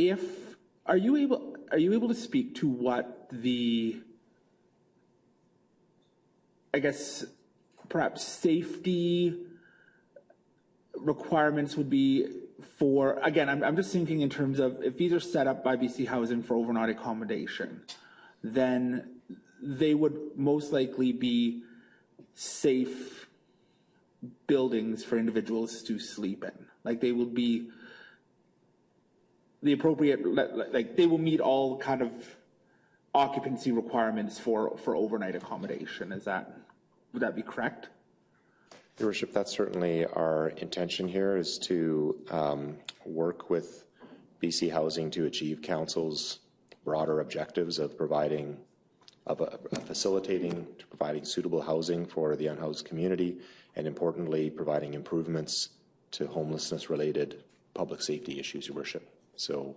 Speaker 7: are you able to speak to what the, I guess, perhaps safety requirements would be for? Again, I'm just thinking in terms of if these are set up by BC Housing for overnight accommodation, then they would most likely be safe buildings for individuals to sleep in. Like they will be the appropriate, like they will meet all kind of occupancy requirements for overnight accommodation. Would that be correct?
Speaker 3: Your Worship, that's certainly our intention here, is to work with BC Housing to achieve Council's broader objectives of facilitating, providing suitable housing for the unhoused community, and importantly, providing improvements to homelessness-related public safety issues, Your Worship. So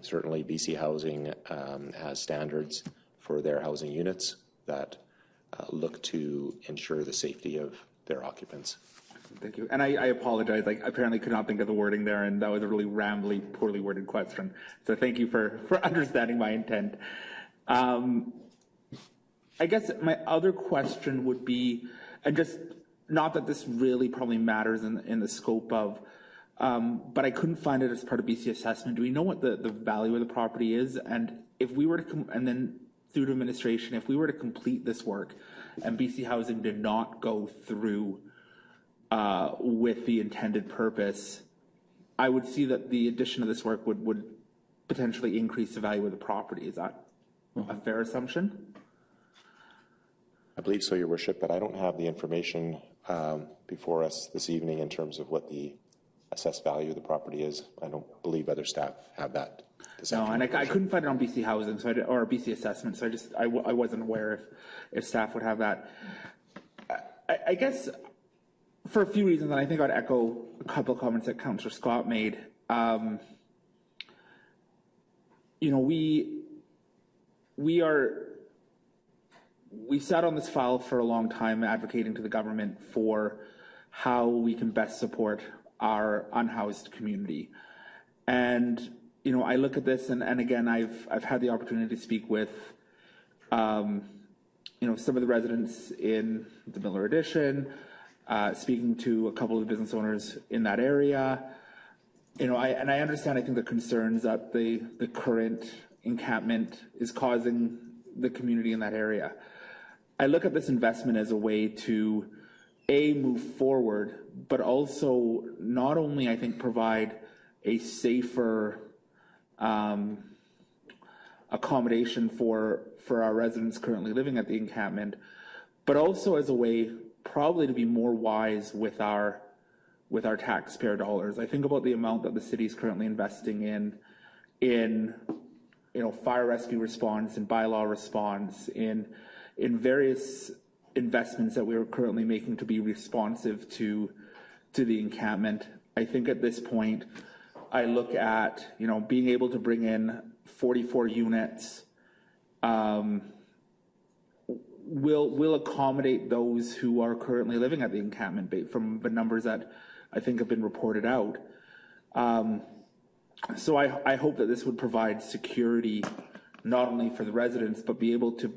Speaker 3: certainly BC Housing has standards for their housing units that look to ensure the safety of their occupants.
Speaker 7: Thank you. And I apologize. I apparently could not think of the wording there, and that was a really rambly, poorly worded question. So thank you for understanding my intent. I guess my other question would be, and just not that this really probably matters in the scope of, but I couldn't find it as part of BC assessment. Do we know what the value of the property is? And if we were to, and then through to administration, if we were to complete this work and BC Housing did not go through with the intended purpose, I would see that the addition of this work would potentially increase the value of the property. Is that a fair assumption?
Speaker 3: I believe so, Your Worship, but I don't have the information before us this evening in terms of what the assessed value of the property is. I don't believe other staff have that.
Speaker 7: No, and I couldn't find it on BC Housing or BC Assessment, so I wasn't aware if staff would have that. I guess for a few reasons, and I think I'd echo a couple of comments that Councillor Scott made. You know, we sat on this file for a long time advocating to the government for how we can best support our unhoused community. And, you know, I look at this and again, I've had the opportunity to speak with, you know, some of the residents in the Miller Addition, speaking to a couple of the business owners in that area. You know, I understand, I think, the concerns that the current encampment is causing the community in that area. I look at this investment as a way to, A, move forward, but also not only, I think, provide a safer accommodation for our residents currently living at the encampment, but also as a way probably to be more wise with our taxpayer dollars. I think about the amount that the city is currently investing in you know, fire rescue response and bylaw response, in various investments that we are currently making to be responsive to the encampment. I think at this point, I look at, you know, being able to bring in 44 units will accommodate those who are currently living at the encampment from the numbers that I think have been reported out. So I hope that this would provide security not only for the residents, but be able to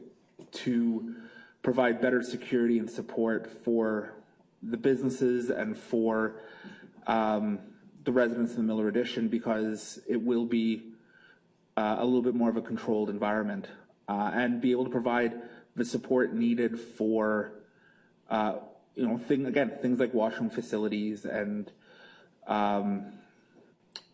Speaker 7: provide better security and support for the businesses and for the residents in the Miller Addition, because it will be a little bit more of a controlled environment, and be able to provide the support needed for, you know, things like washroom facilities and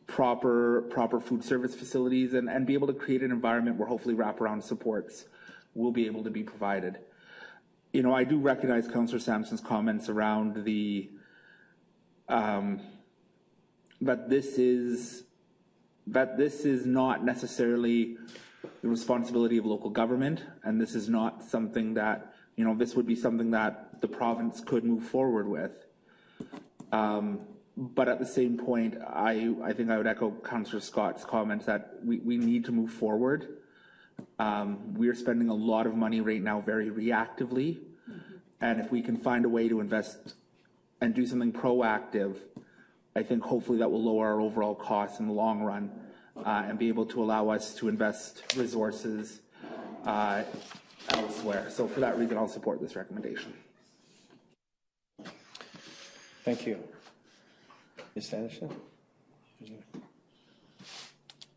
Speaker 7: proper food service facilities, and be able to create an environment where hopefully wraparound supports will be able to be provided. You know, I do recognize Councillor Sampson's comments around the that this is not necessarily the responsibility of local government, and this is not something that, you know, this would be something that the province could move forward with. But at the same point, I think I would echo Councillor Scott's comments that we need to move forward. We are spending a lot of money right now very reactively, and if we can find a way to invest and do something proactive, I think hopefully that will lower our overall costs in the long run, and be able to allow us to invest resources elsewhere. So for that reason, I'll support this recommendation.
Speaker 1: Thank you. Ms. Anderson?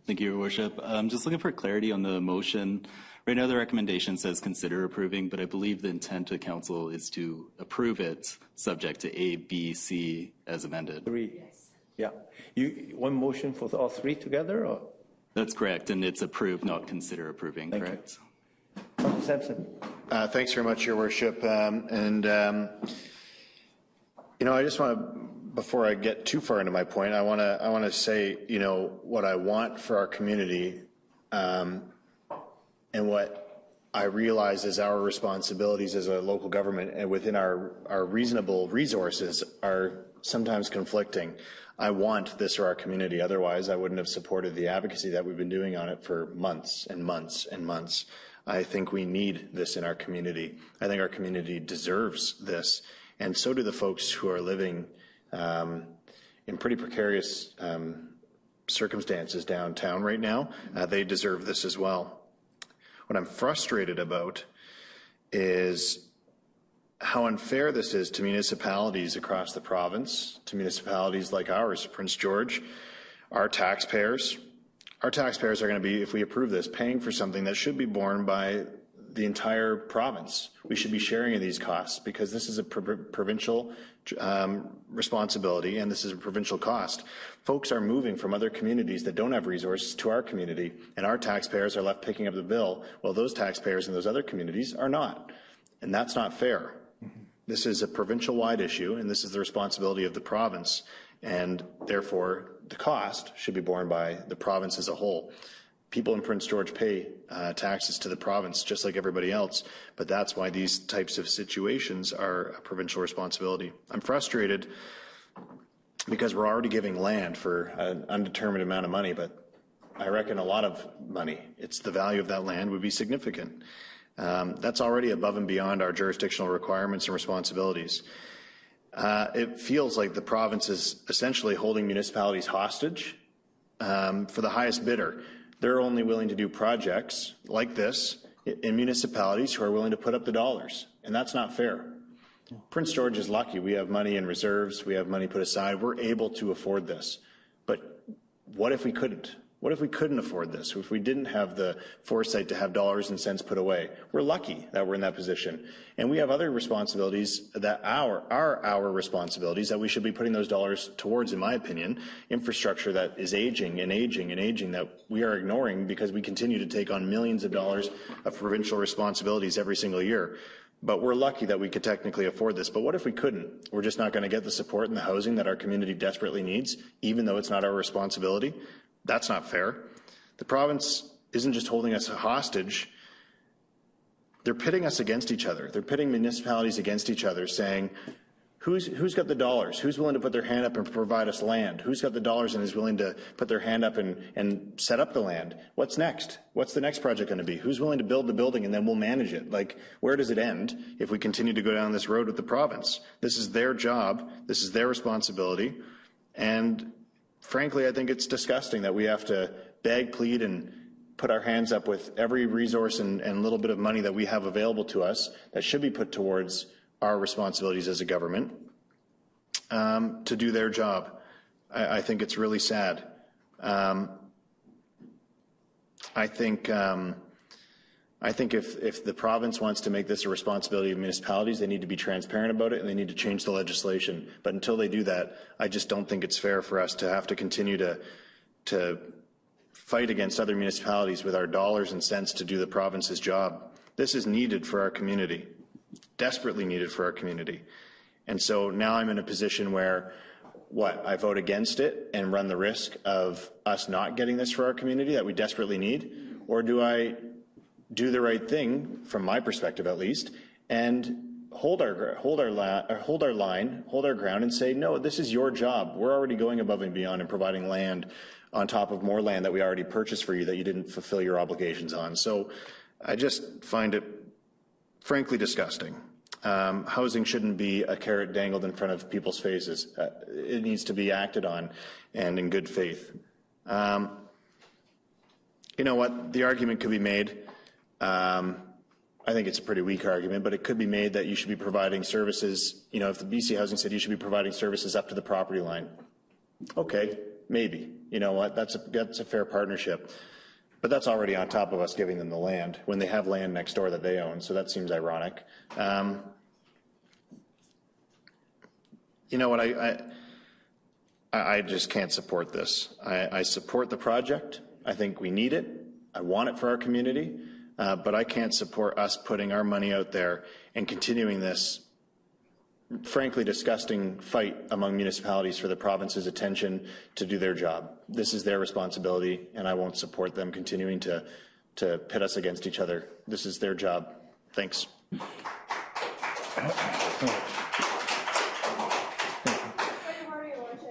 Speaker 11: Thank you, Your Worship. Just looking for clarity on the motion. Right now, the recommendation says consider approving, but I believe the intent of council is to approve it subject to A, B, C as amended.
Speaker 1: Three. Yes. Yeah. One motion for all three together, or?
Speaker 11: That's correct, and it's approved, not consider approving,
Speaker 1: Thank
Speaker 11: correct?
Speaker 1: You. Sampson.
Speaker 10: Thanks very much, Your Worship. You know, I just want to, before I get too far into my point, I want to say, you know, what I want for our community, and what I realize is our responsibilities as a local government and within our reasonable resources are sometimes conflicting. I want this for our community. Otherwise, I wouldn't have supported the advocacy that we've been doing on it for months and months and months. I think we need this in our community. I think our community deserves this. and so do the folks who are living in pretty precarious circumstances downtown right now. They deserve this as well. What I'm frustrated about is how unfair this is to municipalities across the province, to municipalities like ours, Prince George. Our taxpayers are going to be, if we approve this, paying for something that should be borne by the entire province. We should be sharing in these costs because this is a provincial responsibility and this is a provincial cost. Folks are moving from other communities that don't have resources to our community, and our taxpayers are left picking up the bill while those taxpayers in those other communities are not. And that's not fair. This is a provincial-wide issue, and this is the responsibility of the province, and therefore the cost should be borne by the province as a whole. People in Prince George pay taxes to the province just like everybody else, but that's why these types of situations are a provincial responsibility. I'm frustrated because we're already giving land for an undetermined amount of money, but I reckon a lot of money. It's the value of that land would be significant. That's already above and beyond our jurisdictional requirements and responsibilities. It feels like the province is essentially holding municipalities hostage for the highest bidder. They're only willing to do projects like this in municipalities who are willing to put up the dollars, and that's not fair. Prince George is lucky. We have money in reserves. We have money put aside. We're able to afford this. But what if we couldn't? What if we couldn't afford this? If we didn't have the foresight to have dollars and cents put away? We're lucky that we're in that position. And we have other responsibilities that are our responsibilities that we should be putting those dollars towards, in my opinion. Infrastructure that is aging and aging and aging that we are ignoring because we continue to take on millions of dollars of provincial responsibilities every single year. But we're lucky that we could technically afford this. But what if we couldn't? We're just not going to get the support and the housing that our community desperately needs, even though it's not our responsibility. That's not fair. The province isn't just holding us hostage. They're pitting us against each other. They're pitting municipalities against each other, saying, who's got the dollars? Who's willing to put their hand up and provide us land? Who's got the dollars and is willing to put their hand up and set up the land? What's next? What's the next project going to be? Who's willing to build the building and then we'll manage it? Like, where does it end if we continue to go down this road with the province? This is their job. This is their responsibility. And frankly, I think it's disgusting that we have to beg, plead, and put our hands up with every resource and little bit of money that we have available to us that should be put towards our responsibilities as a government to do their job. I think it's really sad. I think if the province wants to make this a responsibility of municipalities, they need to be transparent about it and they need to change the legislation. But until they do that, I just don't think it's fair for us to have to continue to fight against other municipalities with our dollars and cents to do the province's job. This is needed for our community, desperately needed for our community. And so now I'm in a position where, I vote against it and run the risk of us not getting this for our community that we desperately need? Or do I do the right thing, from my perspective at least, and hold our ground and say, no, this is your job. We're already going above and beyond and providing land on top of more land that we already purchased for you that you didn't fulfill your obligations on. So I just find it frankly disgusting. Housing shouldn't be a carrot dangled in front of people's faces. It needs to be acted on and in good faith. You know what? The argument could be made. I think it's a pretty weak argument, but it could be made that you should be providing services. You know, if the BC Housing said you should be providing services up to the property line, okay, maybe. You know what? That's a fair partnership. But that's already on top of us giving them the land when they have land next door that they own. So that seems ironic. You know what? I just can't support this. I support the project. I think we need it. I want it for our community. But I can't support us putting our money out there and continuing this frankly disgusting fight among municipalities for the province's attention to do their job. This is their responsibility, and I won't support them continuing to pit us against each other. This is their job. Thanks.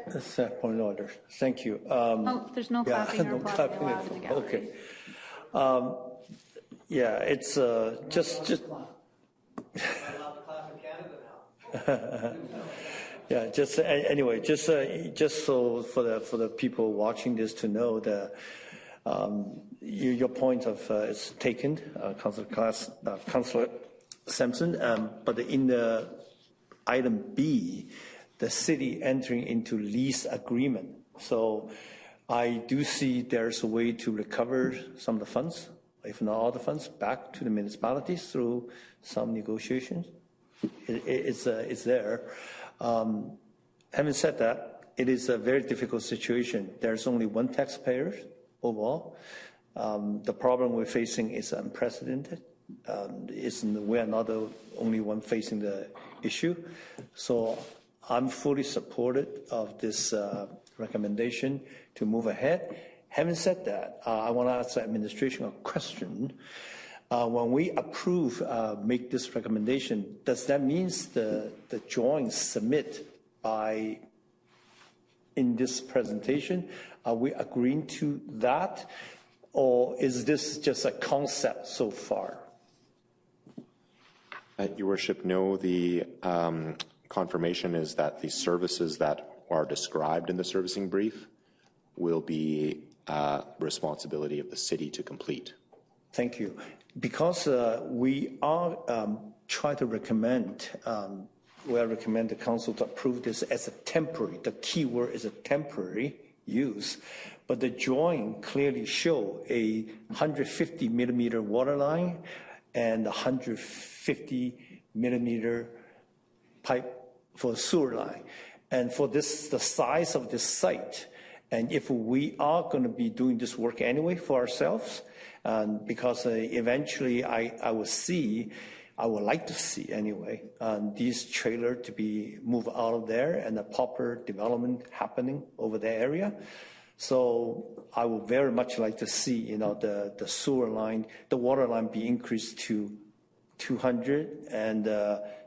Speaker 1: That's a point of order. Thank you.
Speaker 4: There's no clapping or applause allowed in the gallery.
Speaker 1: Okay. Yeah, it's just. Yeah, just anyway, just so for the people watching this to know that your point of is taken, Councillor Sampson. But in the item B, the city entering into lease agreement. So I do see there's a way to recover some of the funds, if not all the funds, back to the municipalities through some negotiations. It's there. Having said that, it is a very difficult situation. There's only one taxpayer overall. The problem we're facing is unprecedented. We're not the only one facing the issue. So I'm fully supportive of this recommendation to move ahead. Having said that, I want to ask the administration a question. When we approve, make this recommendation, does that mean the drawings submit by in this presentation, are we agreeing to that? Or is this just a concept so far?
Speaker 3: Your Worship, no, the confirmation is that the services that are described in the servicing brief will be responsibility of the city to complete.
Speaker 1: Thank you. Because we are trying to recommend, we recommend the council to approve this as a temporary, the key word is a temporary use, but the drawing clearly show a 150 millimeter water line and 150 millimeter pipe for sewer line. And for this, the size of this site, and if we are going to be doing this work anyway for ourselves, because eventually I would like to see anyway, these trailers to be moved out of there and a proper development happening over the area. So I would very much like to see, the sewer line, the water line be increased to 200 and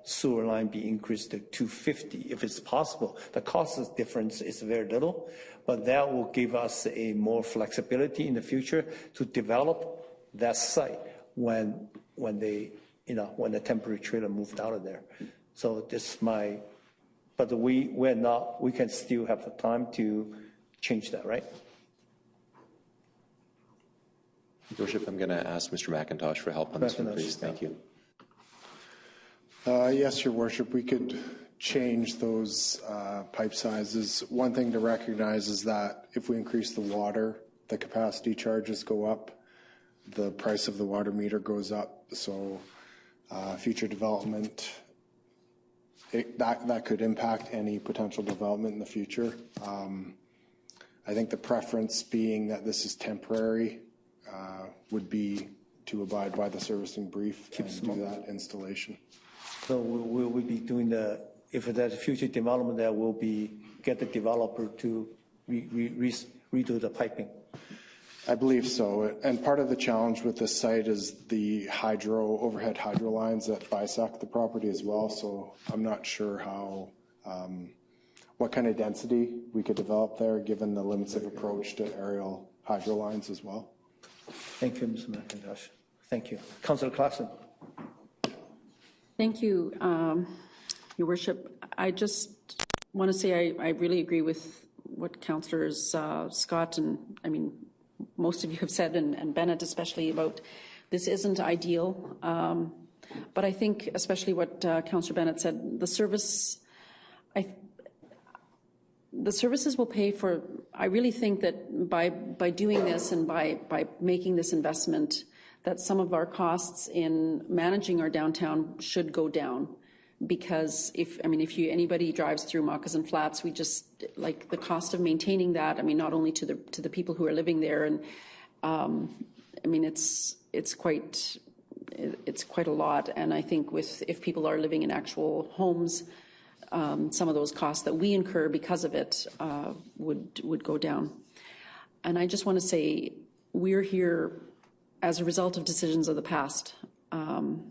Speaker 1: sewer line be increased to 250 if it's possible. The cost difference is very little, but that will give us a more flexibility in the future to develop that site when the temporary trailer moved out of there. So this is but we can still have the time to change that, right?
Speaker 3: Your Worship, I'm going to ask Mr. McIntosh for help on this one, please. Thank you.
Speaker 12: Yes, Your Worship, we could change those pipe sizes. One thing to recognize is that if we increase the water, the capacity charges go up, the price of the water meter goes up. So future development, that could impact any potential development in the future. I think the preference being that this is temporary would be to abide by the servicing brief and do that installation.
Speaker 1: So will we be doing if there's a future development there, we'll get the developer to redo the piping?
Speaker 12: I believe so. And part of the challenge with this site is the overhead hydro lines that bisect the property as well. So I'm not sure what kind of density we could develop there given the limits of approach to aerial hydro lines as well.
Speaker 1: Thank you, Mr. McIntosh. Thank you. Councillor Clarkson.
Speaker 9: Thank you, Your Worship. I just want to say I really agree with what Councillors Scott and, most of you have said, and Bennett especially, about this isn't ideal. But I think, especially what Councillor Bennett said, the services will pay for. I really think that by doing this and by making this investment, that some of our costs in managing our downtown should go down. Because if anybody drives through Moccasin Flats, we just like the cost of maintaining that. Not only to the people who are living there, and it's quite a lot. And I think if people are living in actual homes, some of those costs that we incur because of it would go down. And I just want to say we're here as a result of decisions of the past, and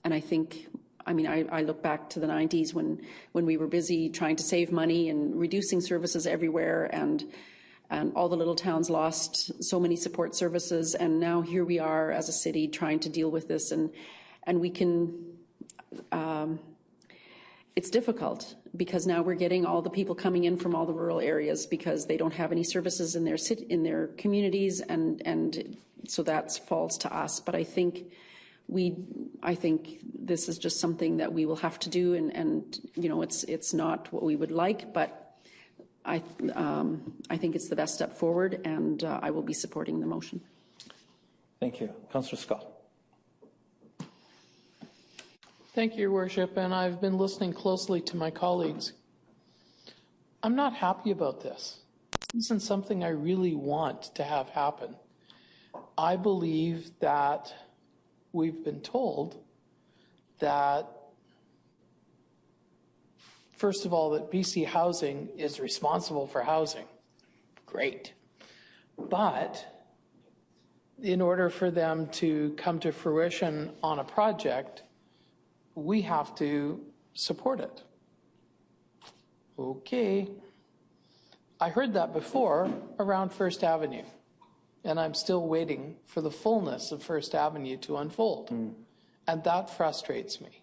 Speaker 9: I think. I look back to the 90s when we were busy trying to save money and reducing services everywhere, and all the little towns lost so many support services, and now here we are as a city trying to deal with this, and we can. it's difficult because now we're getting all the people coming in from all the rural areas because they don't have any services in their communities, and so that falls to us. But I think this is just something that we will have to do, and you know, it's not what we would like, but I think it's the best step forward, and I will be supporting the motion.
Speaker 1: Thank you. Councillor Scott.
Speaker 6: Thank you, Your Worship, and I've been listening closely to my colleagues. I'm not happy about this. This isn't something I really want to have happen. I believe that we've been told that, first of all, that BC Housing is responsible for housing. Great. But in order for them to come to fruition on a project, we have to support it. Okay. I heard that before around First Avenue, and I'm still waiting for the fullness of First Avenue to unfold. And that frustrates me.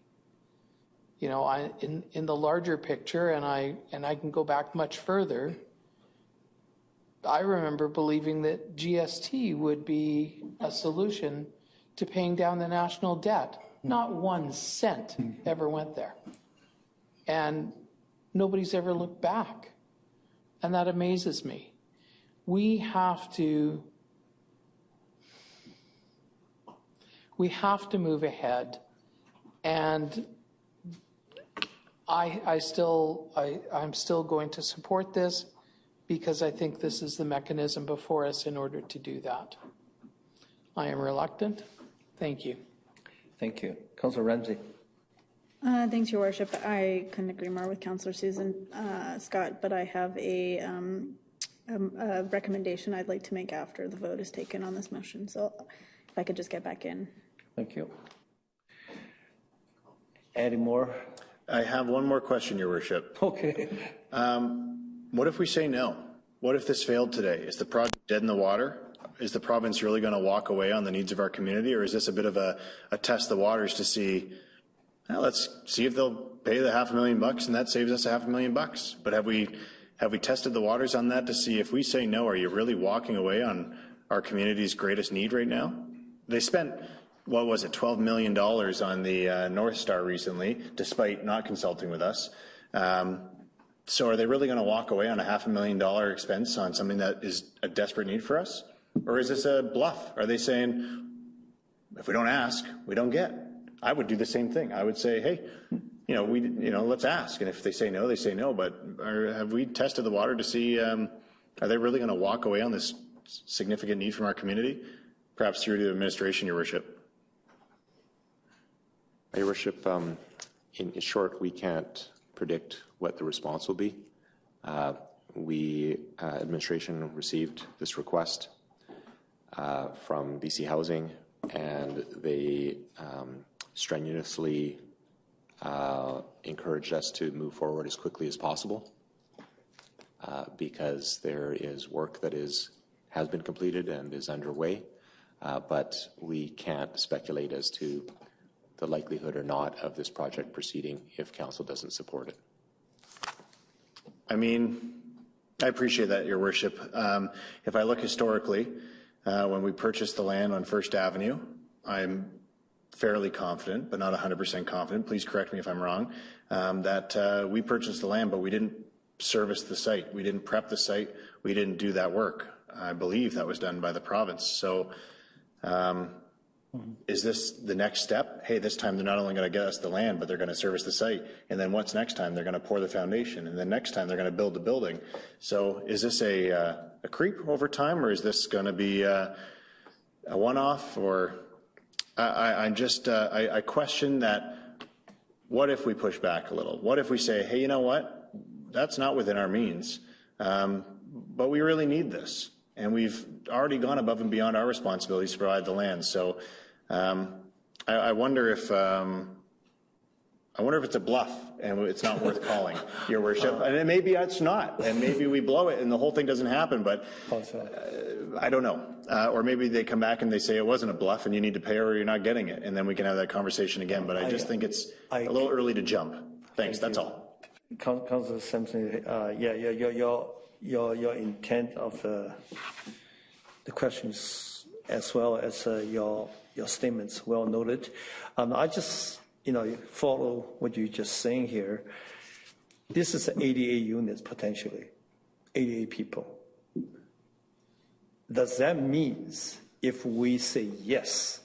Speaker 6: You know, in the larger picture, and I can go back much further, I remember believing that GST would be a solution to paying down the national debt. Not 1 cent ever went there. And nobody's ever looked back. And that amazes me. We have to move ahead. And I'm still going to support this because I think this is the mechanism before us in order to do that. I am reluctant. Thank you.
Speaker 1: Thank you. Councillor Ramsey.
Speaker 4: Thanks, Your Worship. I couldn't agree more with Councillor Susan Scott, but I have a recommendation I'd like to make after the vote is taken on this motion. So if I could just get back in.
Speaker 1: Thank you. Any more?
Speaker 10: I have one more question, Your Worship.
Speaker 1: Okay.
Speaker 10: What if we say no? What if this failed today? Is the project dead in the water? Is the province really going to walk away on the needs of our community, or is this a bit of a test the waters to see, well, let's see if they'll pay the $500,000 and that saves us $500,000? But have we tested the waters on that to see if we say no, are you really walking away on our community's greatest need right now? They spent, what was it, $12 million on the North Star recently, despite not consulting with us. So are they really going to walk away on a $500,000 expense on something that is a desperate need for us? Or is this a bluff? Are they saying, if we don't ask, we don't get? I would do the same thing. I would say, hey, let's ask. And if they say no, they say no. But have we tested the water to see, are they really going to walk away on this significant need from our community? Perhaps through the administration, Your Worship.
Speaker 3: Your Worship, in short, we can't predict what the response will be. Administration received this request from BC Housing, and they strenuously encouraged us to move forward as quickly as possible because there is work that has been completed and is underway, but we can't speculate as to the likelihood or not of this project proceeding if council doesn't support it.
Speaker 10: I mean, I appreciate that, Your Worship. If I look historically, when we purchased the land on First Avenue, I'm fairly confident, but not 100% confident, please correct me if I'm wrong, that we purchased the land, but we didn't service the site. We didn't prep the site. We didn't do that work. I believe that was done by the province. So is this the next step? Hey, this time they're not only going to get us the land, but they're going to service the site. And then what's next time? They're going to pour the foundation. And then next time they're going to build the building. So is this a creep over time, or is this going to be a one-off? Or I question that. What if we push back a little? What if we say, hey, you know what? That's not within our means, but we really need this. And we've already gone above and beyond our responsibilities to provide the land. So I wonder if it's a bluff and it's not worth calling, Your Worship. And maybe it's not, and maybe we blow it and the whole thing doesn't happen. But I don't know. Or maybe they come back and they say it wasn't a bluff and you need to pay or you're not getting it, and then we can have that conversation again. But I just think it's a little early to jump. Thanks, that's all.
Speaker 1: Councilor Sampson, your intent of the questions as well as your statements well noted. I just, follow what you're just saying here. This is 88 units potentially, 88 people. Does that mean if we say yes,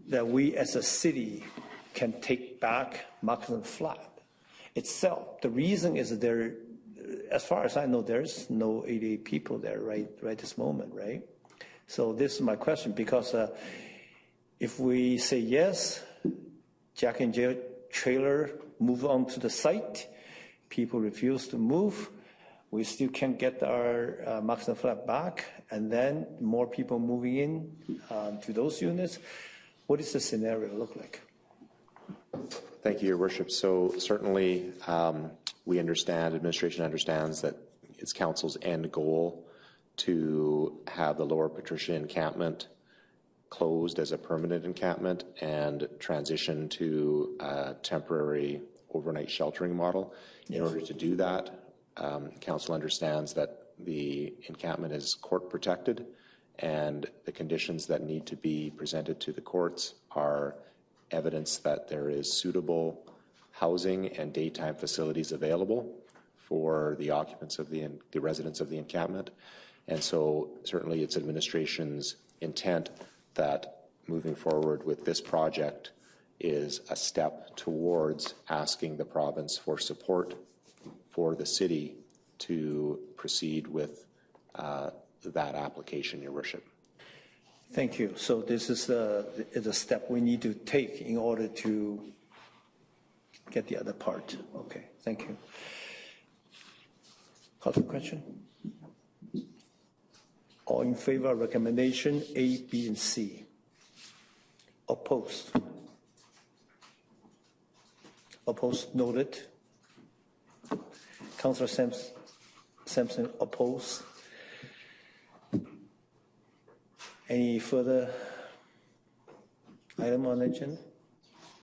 Speaker 1: that we as a city can take back Moccasin Flat itself? The reason is there, as far as I know, there's no 88 people there right this moment, right? So this is my question, because if we say yes, Jack and Jill trailer move on to the site, people refuse to move, we still can't get our Moccasin Flat back, and then more people moving in to those units. What does the scenario look like?
Speaker 3: Thank you, Your Worship. So certainly we understand, administration understands that it's council's end goal to have the Lower Patricia encampment closed as a permanent encampment and transition to a temporary overnight sheltering model. In order to do that, council understands that the encampment is court protected, and the conditions that need to be presented to the courts are evidence that there is suitable housing and daytime facilities available for the occupants of the residents of the encampment. And so certainly it's administration's intent that moving forward with this project is a step towards asking the province for support for the city to proceed with that application, Your Worship.
Speaker 1: Thank you. So this is a step we need to take in order to get the other part. Okay, thank you. Call to question? All in favor of recommendation A, B, and C? Opposed? Opposed, noted. Councillor Sampson, opposed. Any further item on the agenda?